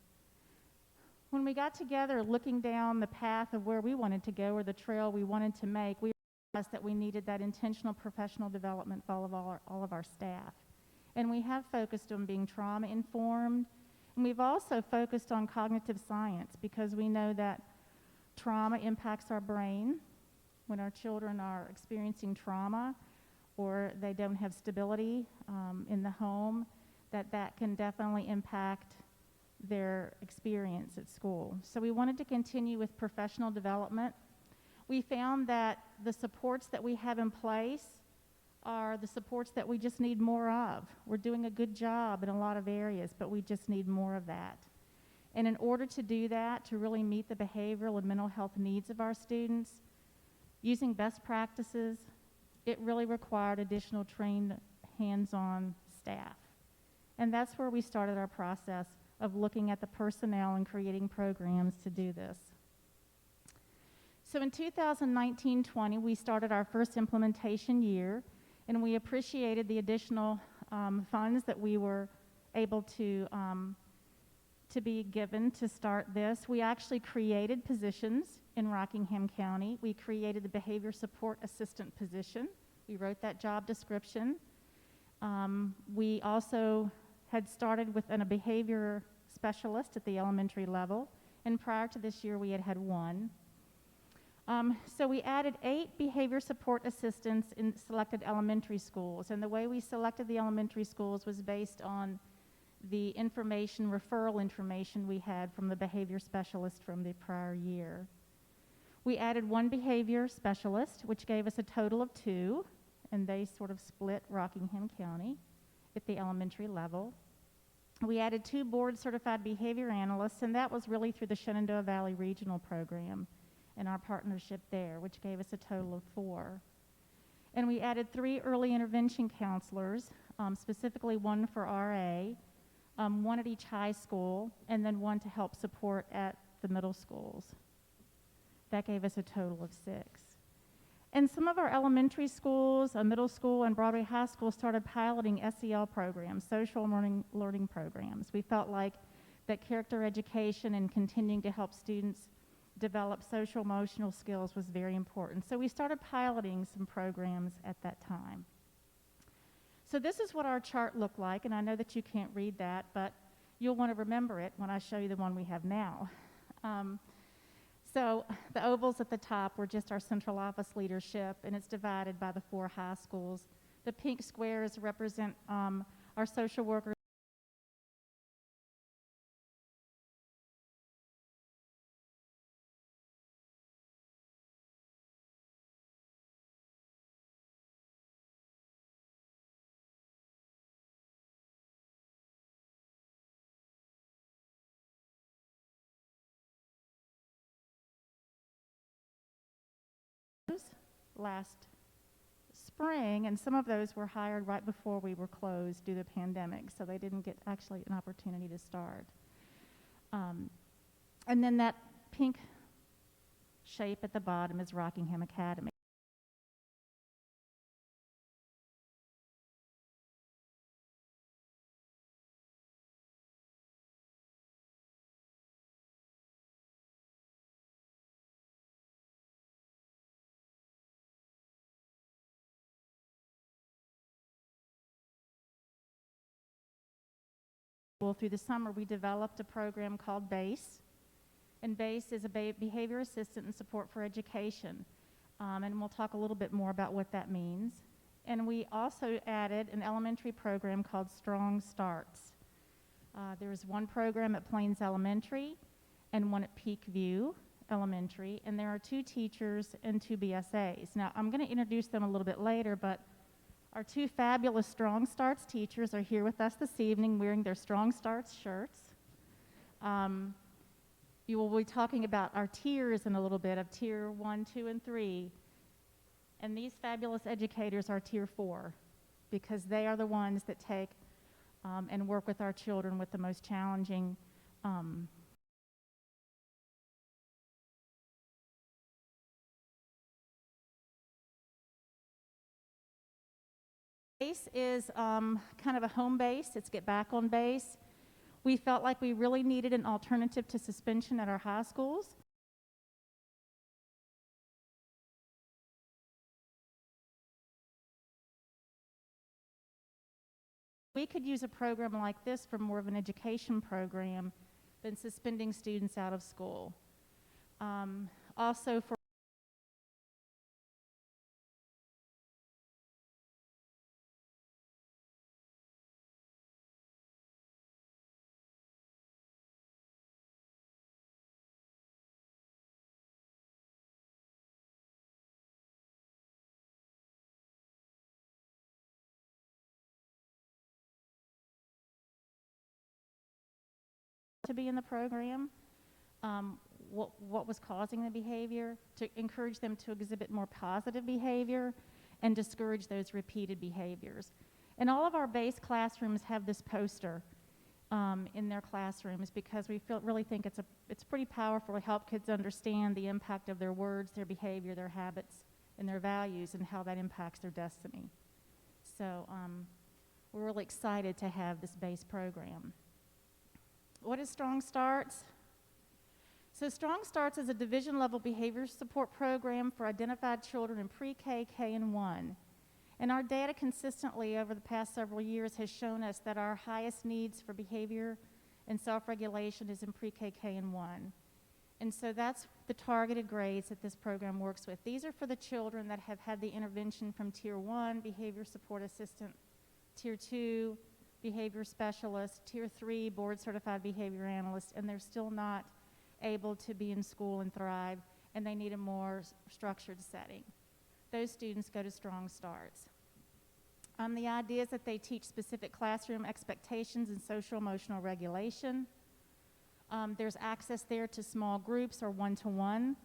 When we got together looking down the path of where we wanted to go or the trail we wanted to make, we realized that we needed that intentional professional development for all of our staff. And we have focused on being trauma-informed, and we've also focused on cognitive science because we know that trauma impacts our brain. When our children are experiencing trauma or they don't have stability in the home, that can definitely impact their experience at school. So we wanted to continue with professional development. We found that the supports that we have in place are the supports that we just need more of. We're doing a good job in a lot of areas, but we just need more of that. And in order to do that, to really meet the behavioral and mental health needs of our students, using best practices, it really required additional trained hands-on staff. And that's where we started our process of looking at the personnel and creating programs to do this. So in 2019-20, we started our first implementation year, and we appreciated the additional funds that we were able to be given to start this. We actually created positions in Rockingham County. We created the behavior support assistant position. We wrote that job description. We also had started with a behavior specialist at the elementary level, and prior to this year we had one. So we added 8 behavior support assistants in selected elementary schools, and the way we selected the elementary schools was based on the referral information we had from the behavior specialist from the prior year. We added 1 behavior specialist, which gave us a total of 2, and they sort of split Rockingham County at the elementary level. We added 2 board-certified behavior analysts, and that was really through the Shenandoah Valley Regional Program and our partnership there, which gave us a total of 4. And we added 3 early intervention counselors, specifically 1 for RA, 1 at each high school, and then 1 to help support at the middle schools. That gave us a total of 6. And some of our elementary schools, a middle school, and Broadway High School started piloting SEL programs, social learning programs. We felt like that character education and continuing to help students develop social emotional skills was very important. So we started piloting some programs at that time. So this is what our chart looked like, and I know that you can't read that, but you'll want to remember it when I show you the one we have now. So the ovals at the top were just our central office leadership, and it's divided by the 4 high schools. The pink squares represent our social workers. Last spring, and some of those were hired right before we were closed due to the pandemic, so they didn't get actually an opportunity to start. And then that pink shape at the bottom is Rockingham Academy. Well, through the summer, we developed a program called BASE, and BASE is a behavior assistant and support for education, and we'll talk a little bit more about what that means. And we also added an elementary program called Strong Starts. There's 1 program at Plains Elementary and 1 at Peak View Elementary, and there are 2 teachers and 2 BSAs. Now, I'm going to introduce them a little bit later, but our 2 fabulous Strong Starts teachers are here with us this evening wearing their Strong Starts shirts. You will be talking about our tiers in a little bit of tier 1, 2, and 3. And these fabulous educators are tier 4 because they are the ones that take and work with our children with the most challenging base is kind of a home base. It's get back on base. We felt like we really needed an alternative to suspension at our high schools. We could use a program like this for more of an education program than suspending students out of school. Also for to be in the program, what was causing the behavior, to encourage them to exhibit more positive behavior and discourage those repeated behaviors. And all of our base classrooms have this poster in their classrooms because we really think it's pretty powerful to help kids understand the impact of their words, their behavior, their habits, and their values and how that impacts their destiny. So we're really excited to have this base program. What is Strong Starts? So Strong Starts is a division-level behavior support program for identified children in pre-K, K, and 1. And our data consistently over the past several years has shown us that our highest needs for behavior and self-regulation is in pre-K, K, and 1. And so that's the targeted grades that this program works with. These are for the children that have had the intervention from Tier 1, behavior support assistant, Tier 2, behavior specialist, Tier 3, board-certified behavior analyst, and they're still not able to be in school and thrive, and they need a more structured setting. Those students go to Strong Starts. The idea is that they teach specific classroom expectations and social emotional regulation. There's access there to small groups or one-to-one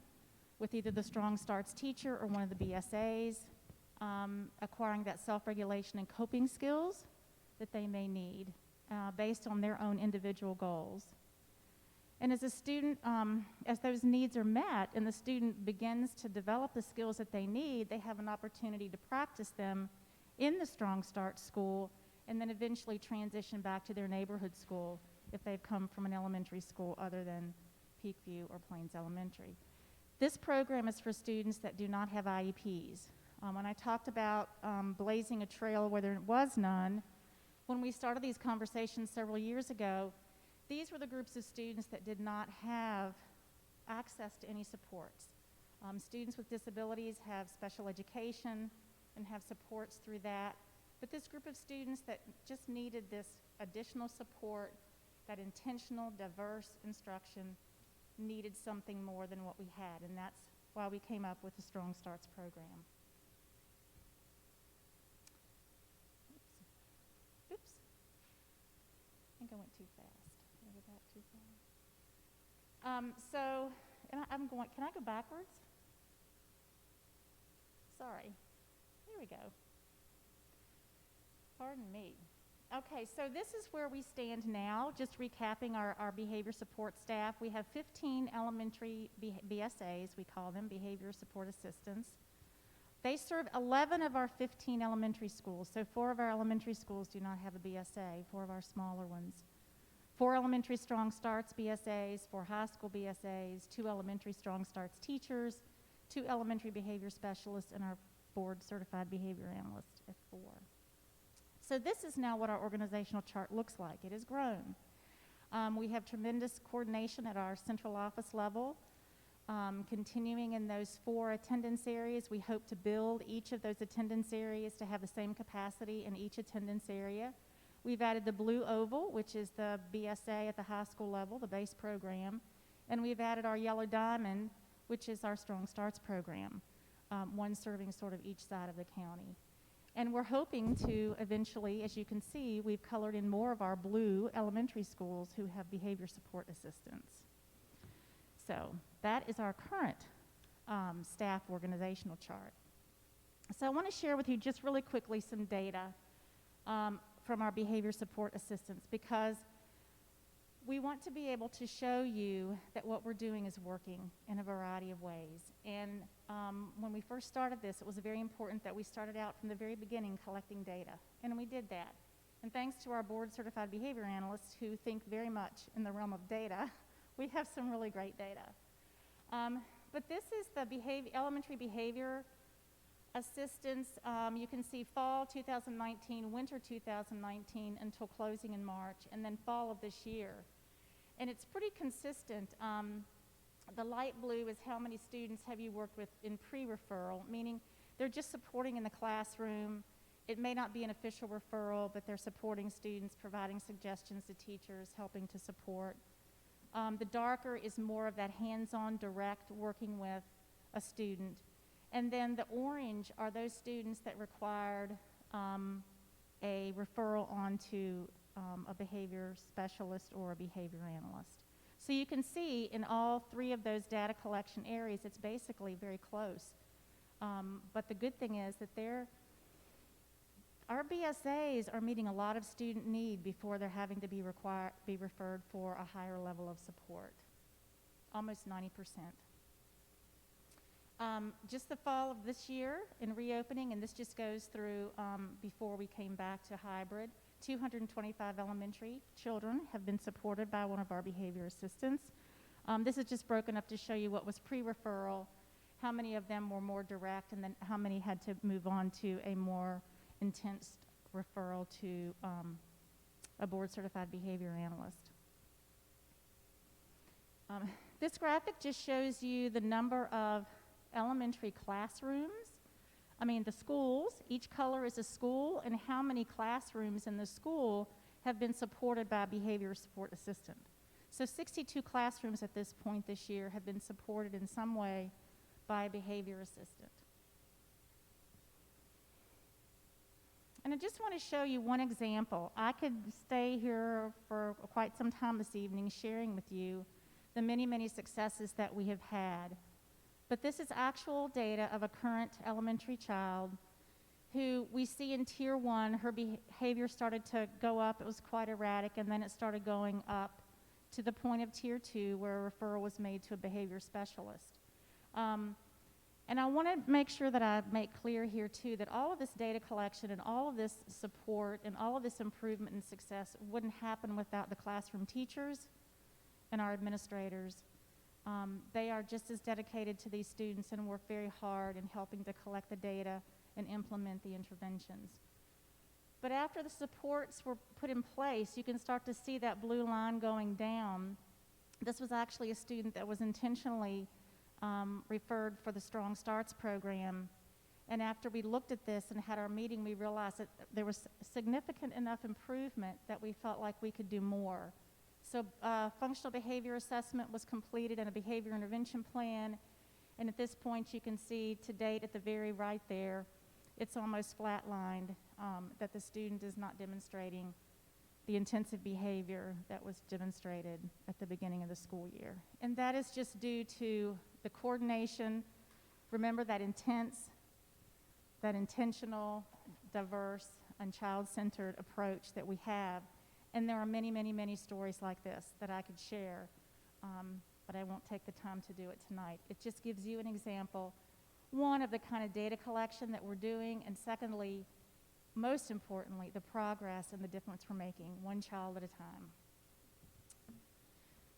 with either the Strong Starts teacher or one of the BSAs, acquiring that self-regulation and coping skills that they may need based on their own individual goals. And as a student, as those needs are met and the student begins to develop the skills that they need, they have an opportunity to practice them in the Strong Start school and then eventually transition back to their neighborhood school if they've come from an elementary school other than Peakview or Plains Elementary. This program is for students that do not have IEPs. When I talked about blazing a trail where there was none, when we started these conversations several years ago, these were the groups of students that did not have access to any supports. Students with disabilities have special education and have supports through that, but this group of students that just needed this additional support, that intentional, diverse instruction, needed something more than what we had, and that's why we came up with the Strong Starts program. Oops. I think I went too fast. Did I go back too far? Can I go backwards? Sorry. Here we go. Pardon me. Okay, so this is where we stand now, just recapping our behavior support staff. We have 15 elementary BSAs, we call them, behavior support assistants. They serve 11 of our 15 elementary schools, so 4 of our elementary schools do not have a BSA, 4 of our smaller ones. 4 elementary Strong Starts BSAs, 4 high school BSAs, 2 elementary Strong Starts teachers, 2 elementary behavior specialists, and our board certified behavior analyst at 4. So this is now what our organizational chart looks like. It has grown. We have tremendous coordination at our central office level. Continuing in those 4 attendance areas, we hope to build each of those attendance areas to have the same capacity in each attendance area. We've added the Blue Oval, which is the BSA at the high school level, the base program, and we've added our Yellow Diamond, which is our Strong Starts program, one serving sort of each side of the county. And we're hoping to eventually, as you can see, we've colored in more of our blue elementary schools who have behavior support assistants. So that is our current staff organizational chart. So I want to share with you just really quickly some data from our behavior support assistants, because we want to be able to show you that what we're doing is working in a variety of ways. And when we first started this, it was very important that we started out from the very beginning collecting data, and we did that. And thanks to our board certified behavior analysts who think very much in the realm of data, we have some really great data. But this is the elementary behavior assistance. You can see fall 2019, winter 2019 until closing in March, and then fall of this year. And it's pretty consistent. The light blue is how many students have you worked with in pre-referral, meaning they're just supporting in the classroom. It may not be an official referral, but they're supporting students, providing suggestions to teachers, helping to support. The darker is more of that hands-on, direct working with a student. And then the orange are those students that required a referral onto a behavior specialist or a behavior analyst. So you can see in all 3 of those data collection areas, it's basically very close. But the good thing is that our BSAs are meeting a lot of student need before they're having to be referred for a higher level of support, almost 90%. Just the fall of this year in reopening, and this just goes through before we came back to hybrid, 225 elementary children have been supported by one of our behavior assistants. This is just broken up to show you what was pre-referral, how many of them were more direct, and then how many had to move on to a more intense referral to a board-certified behavior analyst. This graphic just shows you the number of elementary classrooms. The schools, each color is a school, and how many classrooms in the school have been supported by a behavior support assistant. So 62 classrooms at this point this year have been supported in some way by a behavior assistant. And I just want to show you one example. I could stay here for quite some time this evening sharing with you the many, many successes that we have had. But this is actual data of a current elementary child who we see in Tier 1, her behavior started to go up. It was quite erratic, and then it started going up to the point of Tier 2 where a referral was made to a behavior specialist. And I want to make sure that I make clear here, too, that all of this data collection and all of this support and all of this improvement and success wouldn't happen without the classroom teachers and our administrators. They are just as dedicated to these students and work very hard in helping to collect the data and implement the interventions. But after the supports were put in place, you can start to see that blue line going down. This was actually a student that was intentionally referred for the Strong Starts program. And after we looked at this and had our meeting, we realized that there was significant enough improvement that we felt like we could do more. So functional behavior assessment was completed and a behavior intervention plan. And at this point, you can see to date at the very right there, it's almost flatlined, that the student is not demonstrating the intensive behavior that was demonstrated at the beginning of the school year. And that is just due to the coordination. Remember that intense, that intentional, diverse, and child-centered approach that we have. And there are many, many, many stories like this that I could share, but I won't take the time to do it tonight. It just gives you an example, one, of the kind of data collection that we're doing, and secondly, most importantly, the progress and the difference we're making, one child at a time.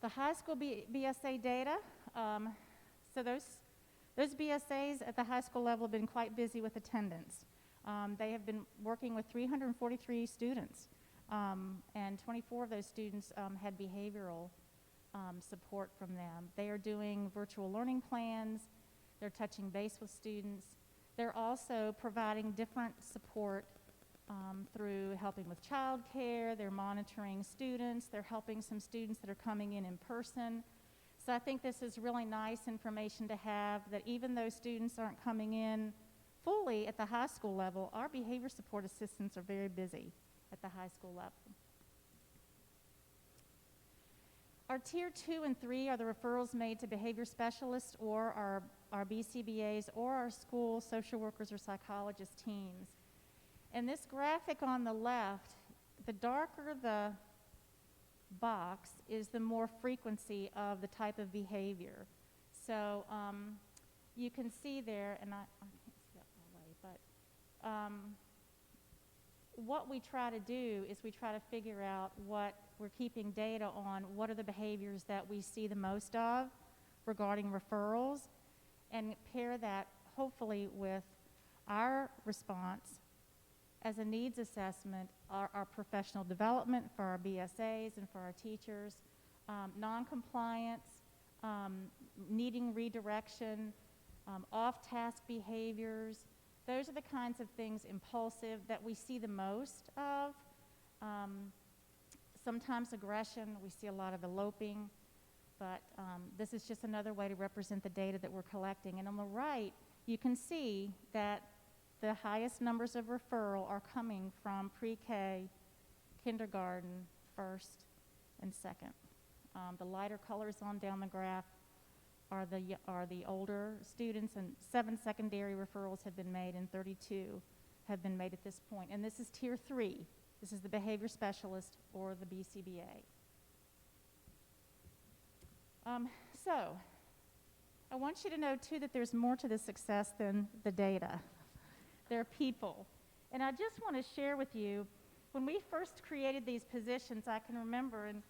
The high school BSA data, so those BSAs at the high school level have been quite busy with attendance. They have been working with 343 students, and 24 of those students had behavioral support from them. They are doing virtual learning plans. They're touching base with students. They're also providing different support through helping with child care. They're monitoring students. They're helping some students that are coming in person. So I think this is really nice information to have, that even though students aren't coming in fully at the high school level, our behavior support assistants are very busy at the high school level. Our Tier 2 and 3 are the referrals made to behavior specialists or our BCBAs or our school social workers or psychologist teams. And this graphic on the left, the darker the box is the more frequency of the type of behavior. So you can see there, and I can't see that far away, but what we try to do is we try to figure out what we're keeping data on, what are the behaviors that we see the most of regarding referrals, and pair that hopefully with our response as a needs assessment, our professional development for our BSAs and for our teachers, non-compliance, needing redirection, off-task behaviors. Those are the kinds of things, impulsive, that we see the most of. Sometimes aggression, we see a lot of eloping, but this is just another way to represent the data that we're collecting. And on the right, you can see that the highest numbers of referral are coming from pre-K, kindergarten, first, and second. The lighter colors on down the graph are the older students, and 7 secondary referrals have been made, and 32 have been made at this point. And this is Tier 3. This is the behavior specialist or the BCBA. So I want you to know, too, that there's more to the success than the data. There are people. And I just want to share with you, when we first created these positions, I can remember, and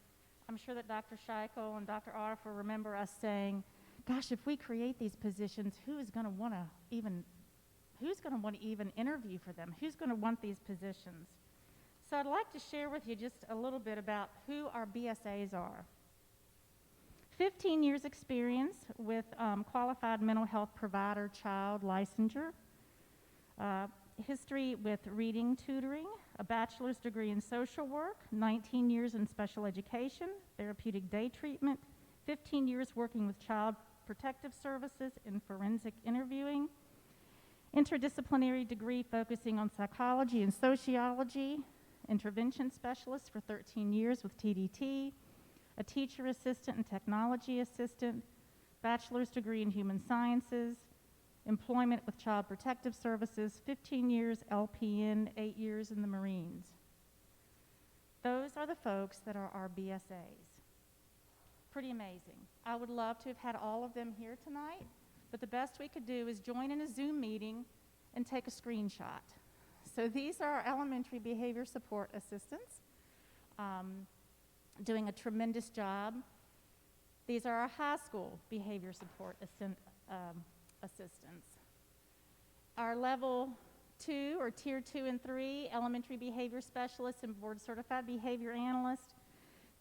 I'm sure that Dr. Scheichel and Dr. Arfer remember us saying, gosh, if we create these positions, who's going to want to even interview for them? Who's going to want these positions? So I'd like to share with you just a little bit about who our BSAs are. 15 years experience with qualified mental health provider child licensure. History with reading tutoring, a bachelor's degree in social work, 19 years in special education, therapeutic day treatment, 15 years working with child protective services in forensic interviewing, Interdisciplinary degree focusing on psychology and sociology, intervention specialist for 13 years with TDT, a teacher assistant and technology assistant, bachelor's degree in human sciences, employment with Child Protective Services, 15 years LPN, 8 years in the Marines. Those are the folks that are our BSAs. Pretty amazing. I would love to have had all of them here tonight, but the best we could do is join in a Zoom meeting and take a screenshot. So these are our elementary behavior support assistants, doing a tremendous job. These are our high school behavior support assistants. Our level 2 or tier 2 and 3 elementary behavior specialists and board certified behavior analysts,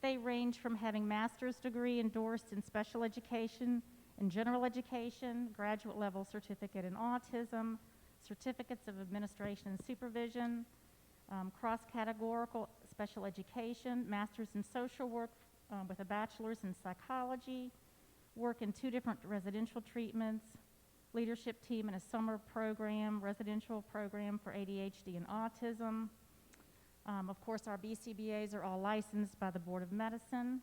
they range from having master's degree endorsed in special education and general education, graduate level certificate in autism, certificates of administration and supervision, cross-categorical special education, master's in social work with a bachelor's in psychology, work in 2 different residential treatments, leadership team in a summer program, residential program for ADHD and autism. Of course, our BCBAs are all licensed by the Board of Medicine.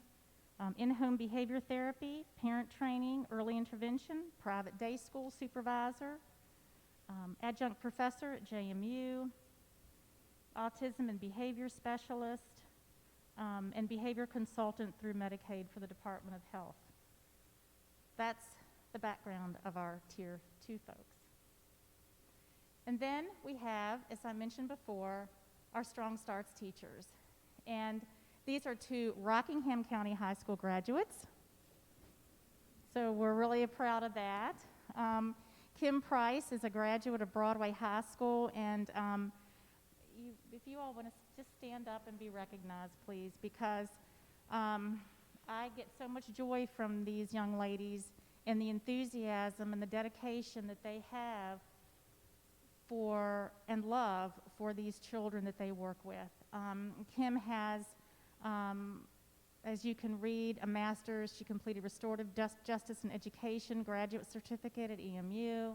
In-home behavior therapy, parent training, early intervention, private day school supervisor, adjunct professor at JMU, autism and behavior specialist, and behavior consultant through Medicaid for the Department of Health. That's the background of our Tier 2 folks. And then we have, as I mentioned before, our Strong Starts teachers. And these are 2 Rockingham County High School graduates. So we're really proud of that. Kim Price is a graduate of Broadway High School, and if you all want to just stand up and be recognized, please, because I get so much joy from these young ladies and the enthusiasm and the dedication that they have for and love for these children that they work with. Kim has, as you can read, a master's. She completed restorative justice and education graduate certificate at EMU,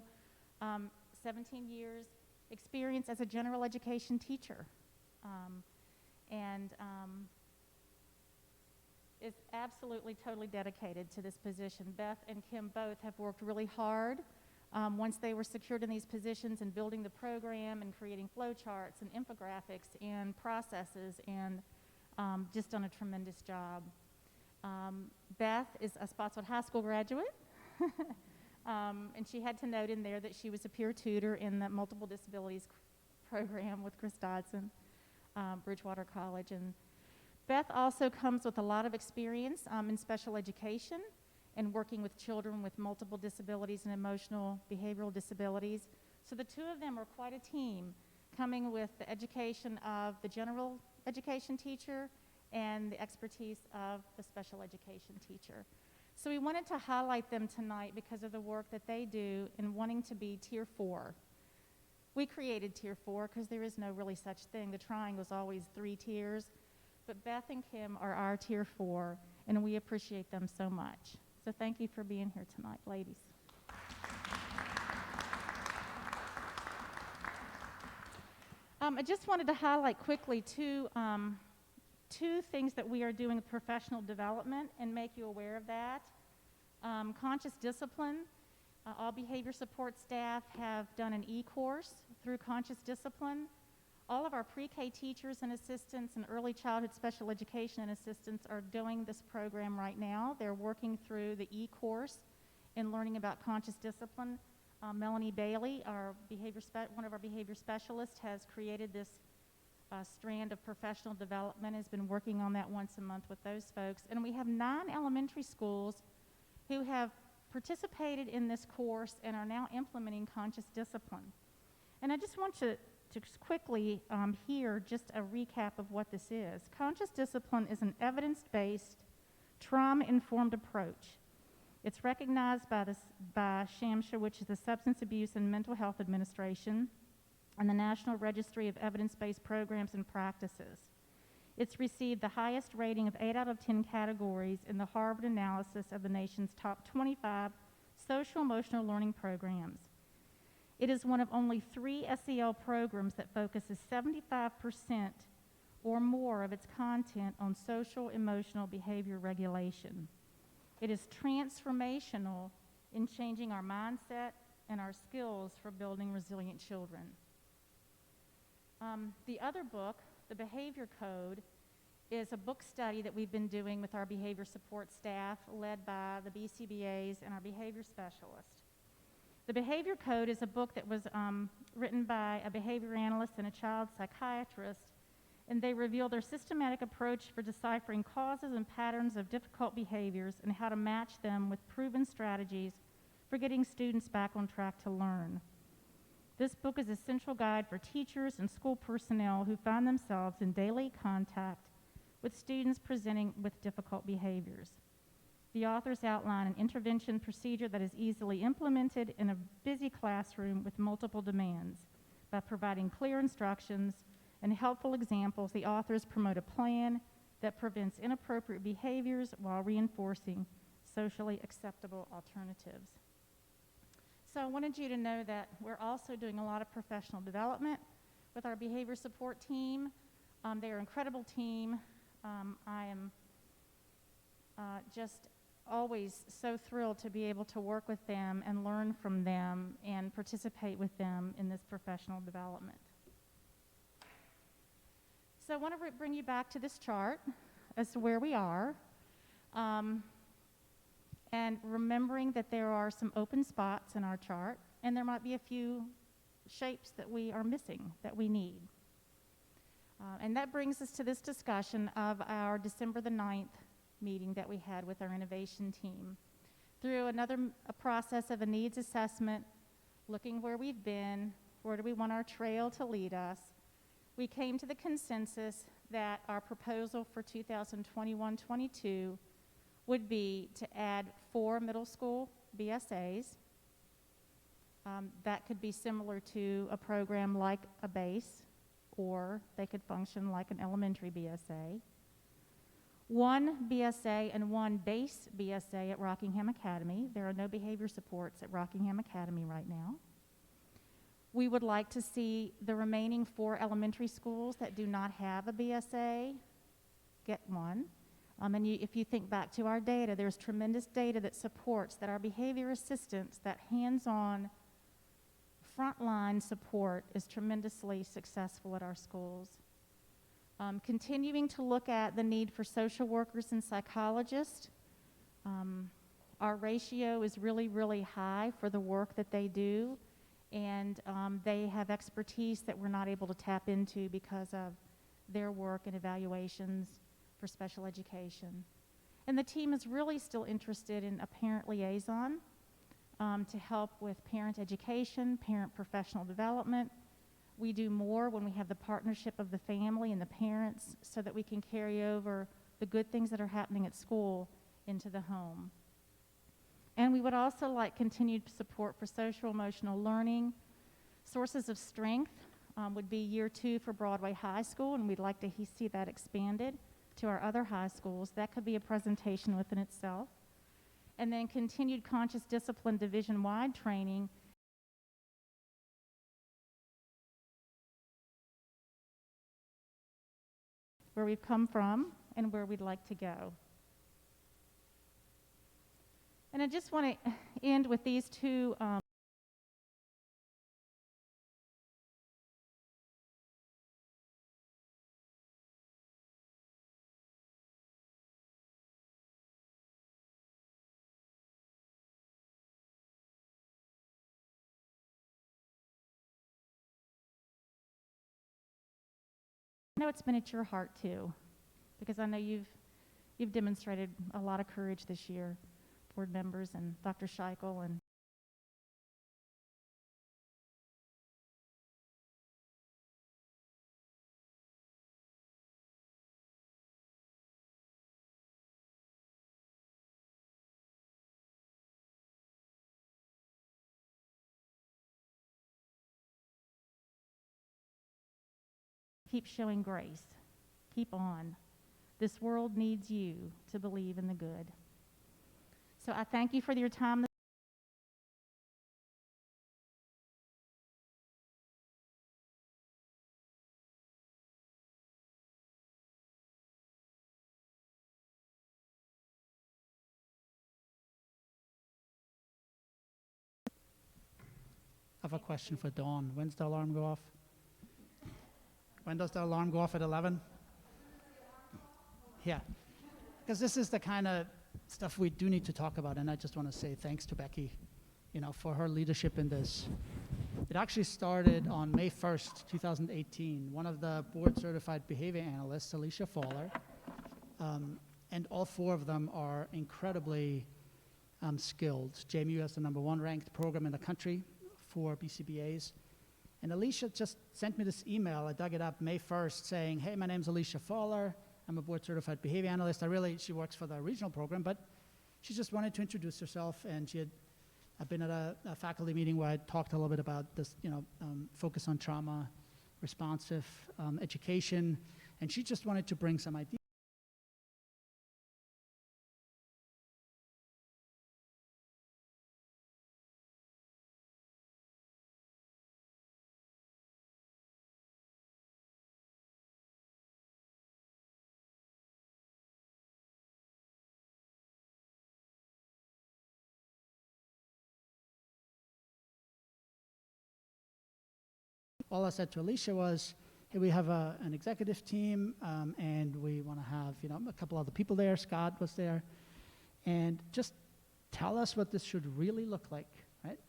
17 years experience as a general education teacher, and is absolutely totally dedicated to this position. Beth and Kim both have worked really hard once they were secured in these positions in building the program and creating flow charts and infographics and processes, and just done a tremendous job. Beth is a Spotswood High School graduate, and she had to note in there that she was a peer tutor in the multiple disabilities program with Chris Dodson, Bridgewater College. And Beth also comes with a lot of experience in special education and working with children with multiple disabilities and emotional behavioral disabilities. So the 2 of them are quite a team, coming with the education of the general education teacher and the expertise of the special education teacher. So we wanted to highlight them tonight because of the work that they do in wanting to be Tier 4. We created Tier 4 because there is no really such thing. The triangle is always 3 tiers, but Beth and Kim are our Tier 4, and we appreciate them so much. So thank you for being here tonight, ladies. I just wanted to highlight quickly two things that we are doing with professional development and make you aware of that. Conscious discipline. All behavior support staff have done an e-course through Conscious Discipline. All of our pre-K teachers and assistants and early childhood special education and assistants are doing this program right now. They're working through the e-course and learning about conscious discipline. Melanie Bailey, one of our behavior specialists, has created this strand of professional development, has been working on that once a month with those folks. And we have 9 elementary schools who have participated in this course and are now implementing conscious discipline. And I just want to quickly hear just a recap of what this is. Conscious discipline is an evidence-based, trauma-informed approach. It's recognized by SHMSA, which is the Substance Abuse and Mental Health Administration, and the National Registry of Evidence-Based Programs and Practices. It's received the highest rating of 8 out of 10 categories in the Harvard analysis of the nation's top 25 social emotional learning programs. It is one of only 3 SEL programs that focuses 75% or more of its content on social emotional behavior regulation. It is transformational in changing our mindset and our skills for building resilient children. The other book, The Behavior Code, is a book study that we've been doing with our behavior support staff, led by the BCBAs and our behavior specialist. The Behavior Code is a book that was written by a behavior analyst and a child psychiatrist, and they reveal their systematic approach for deciphering causes and patterns of difficult behaviors and how to match them with proven strategies for getting students back on track to learn. This book is a central guide for teachers and school personnel who find themselves in daily contact with students presenting with difficult behaviors. The authors outline an intervention procedure that is easily implemented in a busy classroom with multiple demands. By providing clear instructions and helpful examples, the authors promote a plan that prevents inappropriate behaviors while reinforcing socially acceptable alternatives. So I wanted you to know that we're also doing a lot of professional development with our behavior support team. They're an incredible team. I am just always so thrilled to be able to work with them and learn from them and participate with them in this professional development. So I want to bring you back to this chart as to where we are, and remembering that there are some open spots in our chart, and there might be a few shapes that we are missing that we need. And that brings us to this discussion of our December the 9th meeting that we had with our innovation team. Through a process of a needs assessment, looking where we've been, where do we want our trail to lead us, we came to the consensus that our proposal for 2021-22 would be to add 4 middle school BSAs. That could be similar to a program like a BASE, or they could function like an elementary BSA. 1 BSA and 1 BASE BSA at Rockingham Academy. There are no behavior supports at Rockingham Academy right now. We would like to see the remaining 4 elementary schools that do not have a BSA get one. And if you think back to our data, there's tremendous data that supports that our behavior assistance, that hands-on frontline support, is tremendously successful at our schools. Continuing to look at the need for social workers and psychologists. Our ratio is really, really high for the work that they do, and they have expertise that we're not able to tap into because of their work and evaluations for special education. And the team is really still interested in a parent liaison to help with parent education, parent professional development. We do more when we have the partnership of the family and the parents so that we can carry over the good things that are happening at school into the home. And we would also like continued support for social emotional learning. Sources of strength would be year 2 for Broadway High School, and we'd like to see that expanded to our other high schools. That could be a presentation within itself. And then continued conscious discipline division-wide training where we've come from and where we'd like to go. And I just want to end with these 2 I know it's been at your heart too, because I know you've demonstrated a lot of courage this year, board members and Dr. Scheichel and keep showing grace. Keep on. This world needs you to believe in the good. So I thank you for your time have a question for Dawn. When's the alarm go off? When does the alarm go off, at 11? Yeah, because this is the kind of stuff we do need to talk about, and I just want to say thanks to Becky, for her leadership in this. It actually started on May 1st, 2018. One of the board-certified behavior analysts, Alicia Fowler, and all four of them are incredibly skilled. JMU has the #1 ranked program in the country for BCBAs. And Alicia just sent me this email. I dug it up May 1st saying, hey, my name's Alicia Fowler. I'm a board-certified behavior analyst. She works for the regional program, but she just wanted to introduce herself, and I've been at a faculty meeting where I talked a little bit about this, focus on trauma, responsive education, and she just wanted to bring some ideas. All I said to Alicia was, hey, we have an executive team, and we want to have, a couple other people there. Scott was there. And just tell us what this should really look like, right?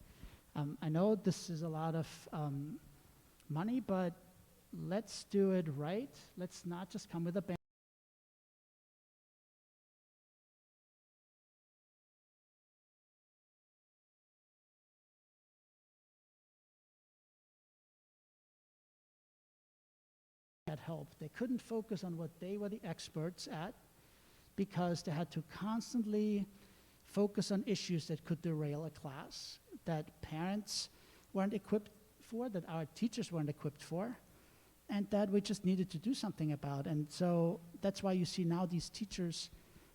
I know this is a lot of money, but let's do it right. Let's not just come with a bang. Help. They couldn't focus on what they were the experts at because they had to constantly focus on issues that could derail a class, that parents weren't equipped for, that our teachers weren't equipped for, and that we just needed to do something about. And so that's why you see now these teachers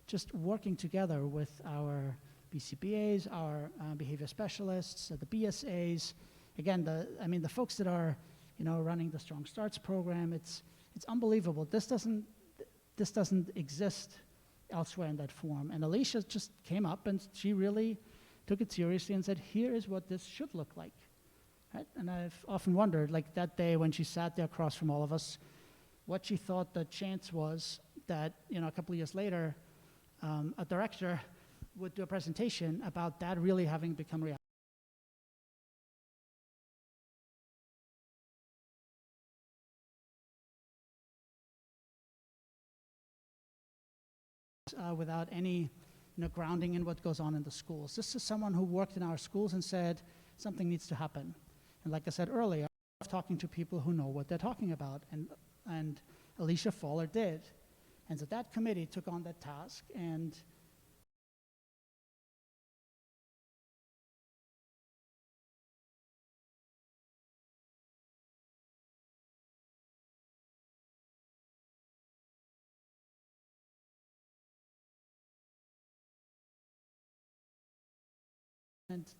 just working together with our BCBAs, our behavior specialists, the BSAs. Again, the folks that are running the Strong Starts program, it's unbelievable. This doesn't exist elsewhere in that form. And Alicia just came up and she really took it seriously and said, here is what this should look like. Right? And I've often wondered, like that day when she sat there across from all of us, what she thought the chance was that, a couple of years later, a director would do a presentation about that really having become reality. Without any grounding in what goes on in the schools. This is someone who worked in our schools and said something needs to happen. And like I said earlier, I'm talking to people who know what they're talking about, and Alicia Fowler did. And so that committee took on that task, and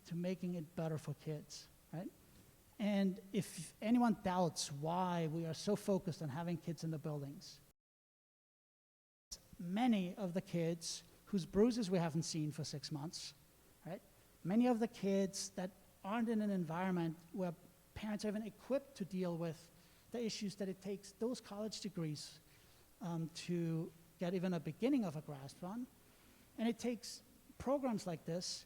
to making it better for kids, right? And if anyone doubts why we are so focused on having kids in the buildings, many of the kids whose bruises we haven't seen for 6 months, right? Many of the kids that aren't in an environment where parents are even equipped to deal with the issues that it takes those college degrees to get even a beginning of a grasp on. And it takes programs like this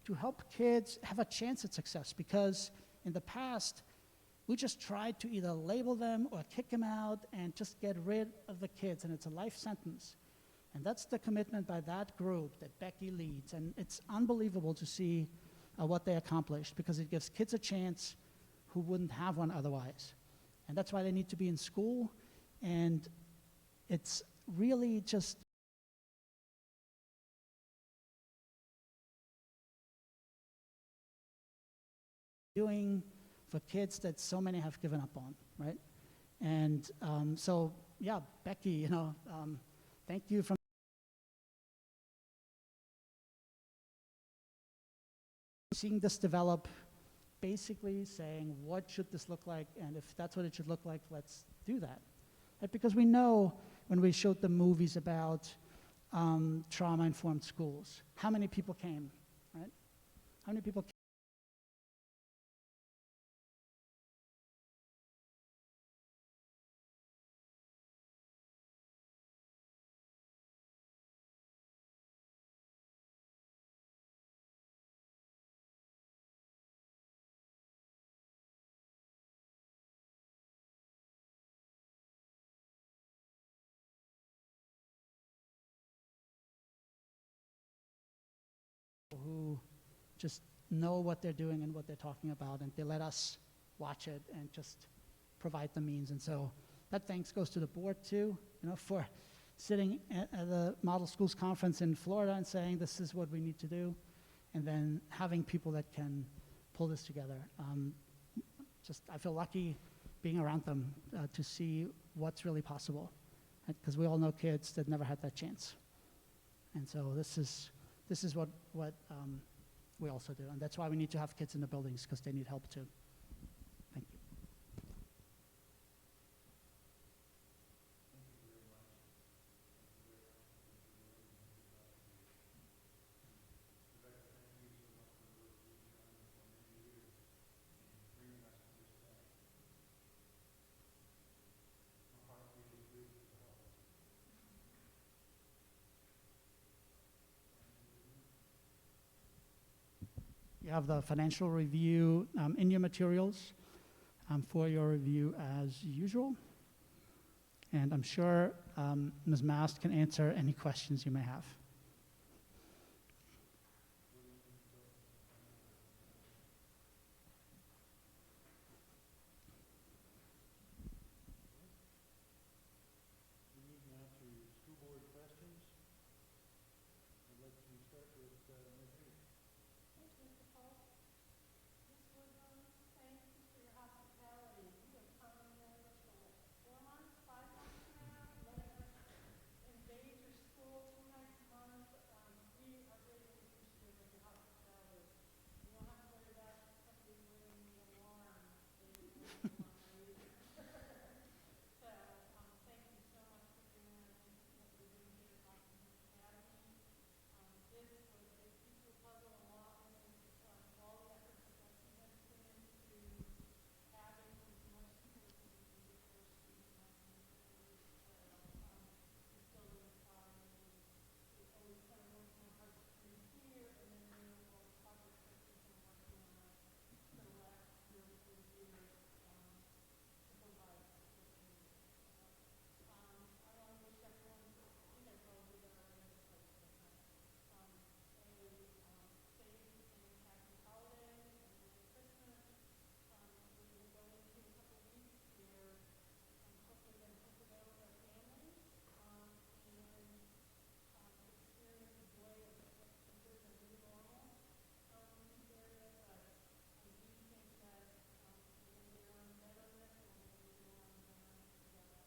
to help kids have a chance at success, because in the past, we just tried to either label them or kick them out and just get rid of the kids, and it's a life sentence. And that's the commitment by that group that Becky leads, and it's unbelievable to see what they accomplished, because it gives kids a chance who wouldn't have one otherwise. And that's why they need to be in school, and it's really just doing for kids that so many have given up on, right? And so, yeah, Becky, thank you for seeing this develop, basically saying, what should this look like? And if that's what it should look like, let's do that. Right? Because we know when we showed the movies about trauma-informed schools, how many people came, right? How many people came? just know what they're doing and what they're talking about, and they let us watch it and just provide the means. And so that thanks goes to the board too, for sitting at the Model Schools Conference in Florida and saying this is what we need to do, and then having people that can pull this together. I feel lucky being around them to see what's really possible, because we all know kids that never had that chance. And so this is what we also do, and that's why we need to have kids in the buildings, because they need help too. Thank you. You have the financial review in your materials for your review as usual. And I'm sure Ms. Mast can answer any questions you may have. We move now to school board questions. I'd like to start with Ms. Reed. Thanks, Mr. Polk. Ms. Woodrum, thank you for your hospitality. You have come and known us for what, 4 months, 5 months now, letting us invade your school 2 nights a month. We are greatly appreciative of your hospitality. You don't have to worry about somebody ringing the alarm in the morning either. So, thank you so much for doing that. Thank you for what you're doing here at Austin Academy. This was a piece of the puzzle along with all the efforts that Betsy has put into having as much support as we can get for our students and our families. So, you're still doing fine. We always kind of work my hearts for you here, and then we know all the projects that you've been working on for the last 3 or 4 years to provide support to you. I want to wish everyone, I think I probably did that already, but a safe and happy holiday and Merry Christmas. We will go into a couple of weeks here, hopefully going to hunker down with our families and experience the joy of what's considered a new normal in this area. But I do think that we're going to get around the bend on this, and we're going to get around the bend on this together.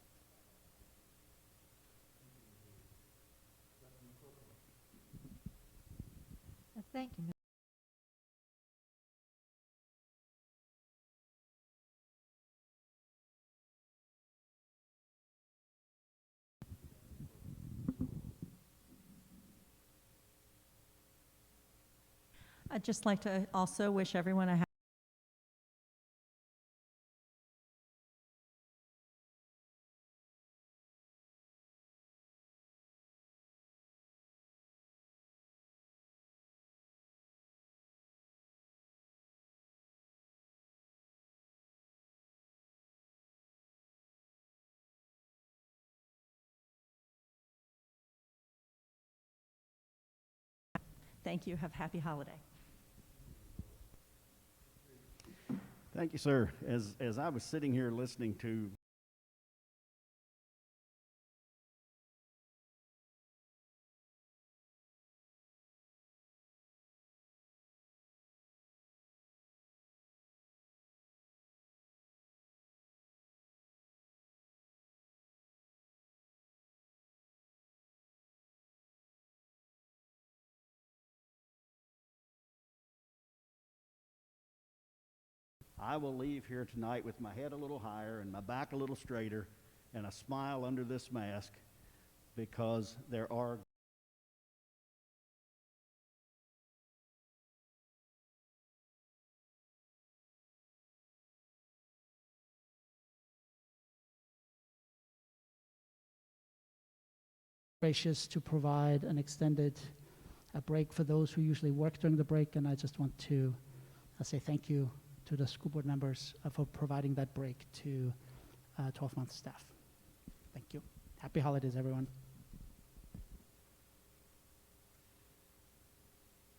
Thank you, Ms. I'd just like to also wish everyone a thank you. Have a happy holiday. Thank you, sir. As I was sitting here listening to I will leave here tonight with my head a little higher and my back a little straighter and a smile under this mask, because there are gracious to provide an extended break for those who usually work during the break, and I just want to say thank you to the school board members for providing that break to 12-month staff. Thank you. Happy holidays, everyone.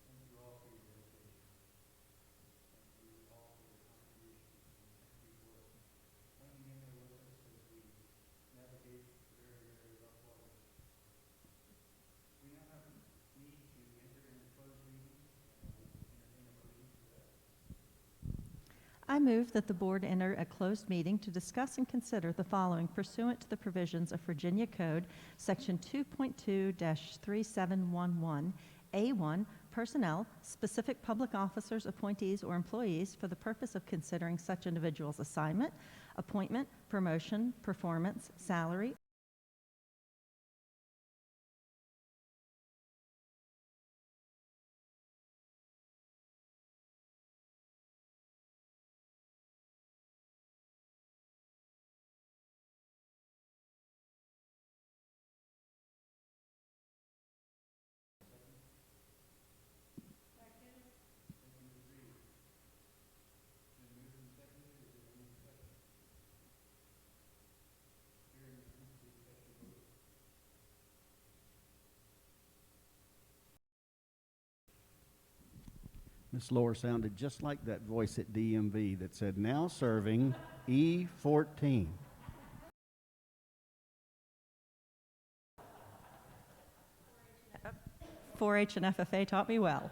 Thank you all for your dedication. I move that the board enter a closed meeting to discuss and consider the following pursuant to the provisions of Virginia Code, Section 2.2-3711, A1, personnel, specific public officers, appointees, or employees for the purpose of considering such individual's assignment, appointment, promotion, performance, salary, Ms. Lohr sounded just like that voice at DMV that said, now serving E14. 4-H and FFA taught me well.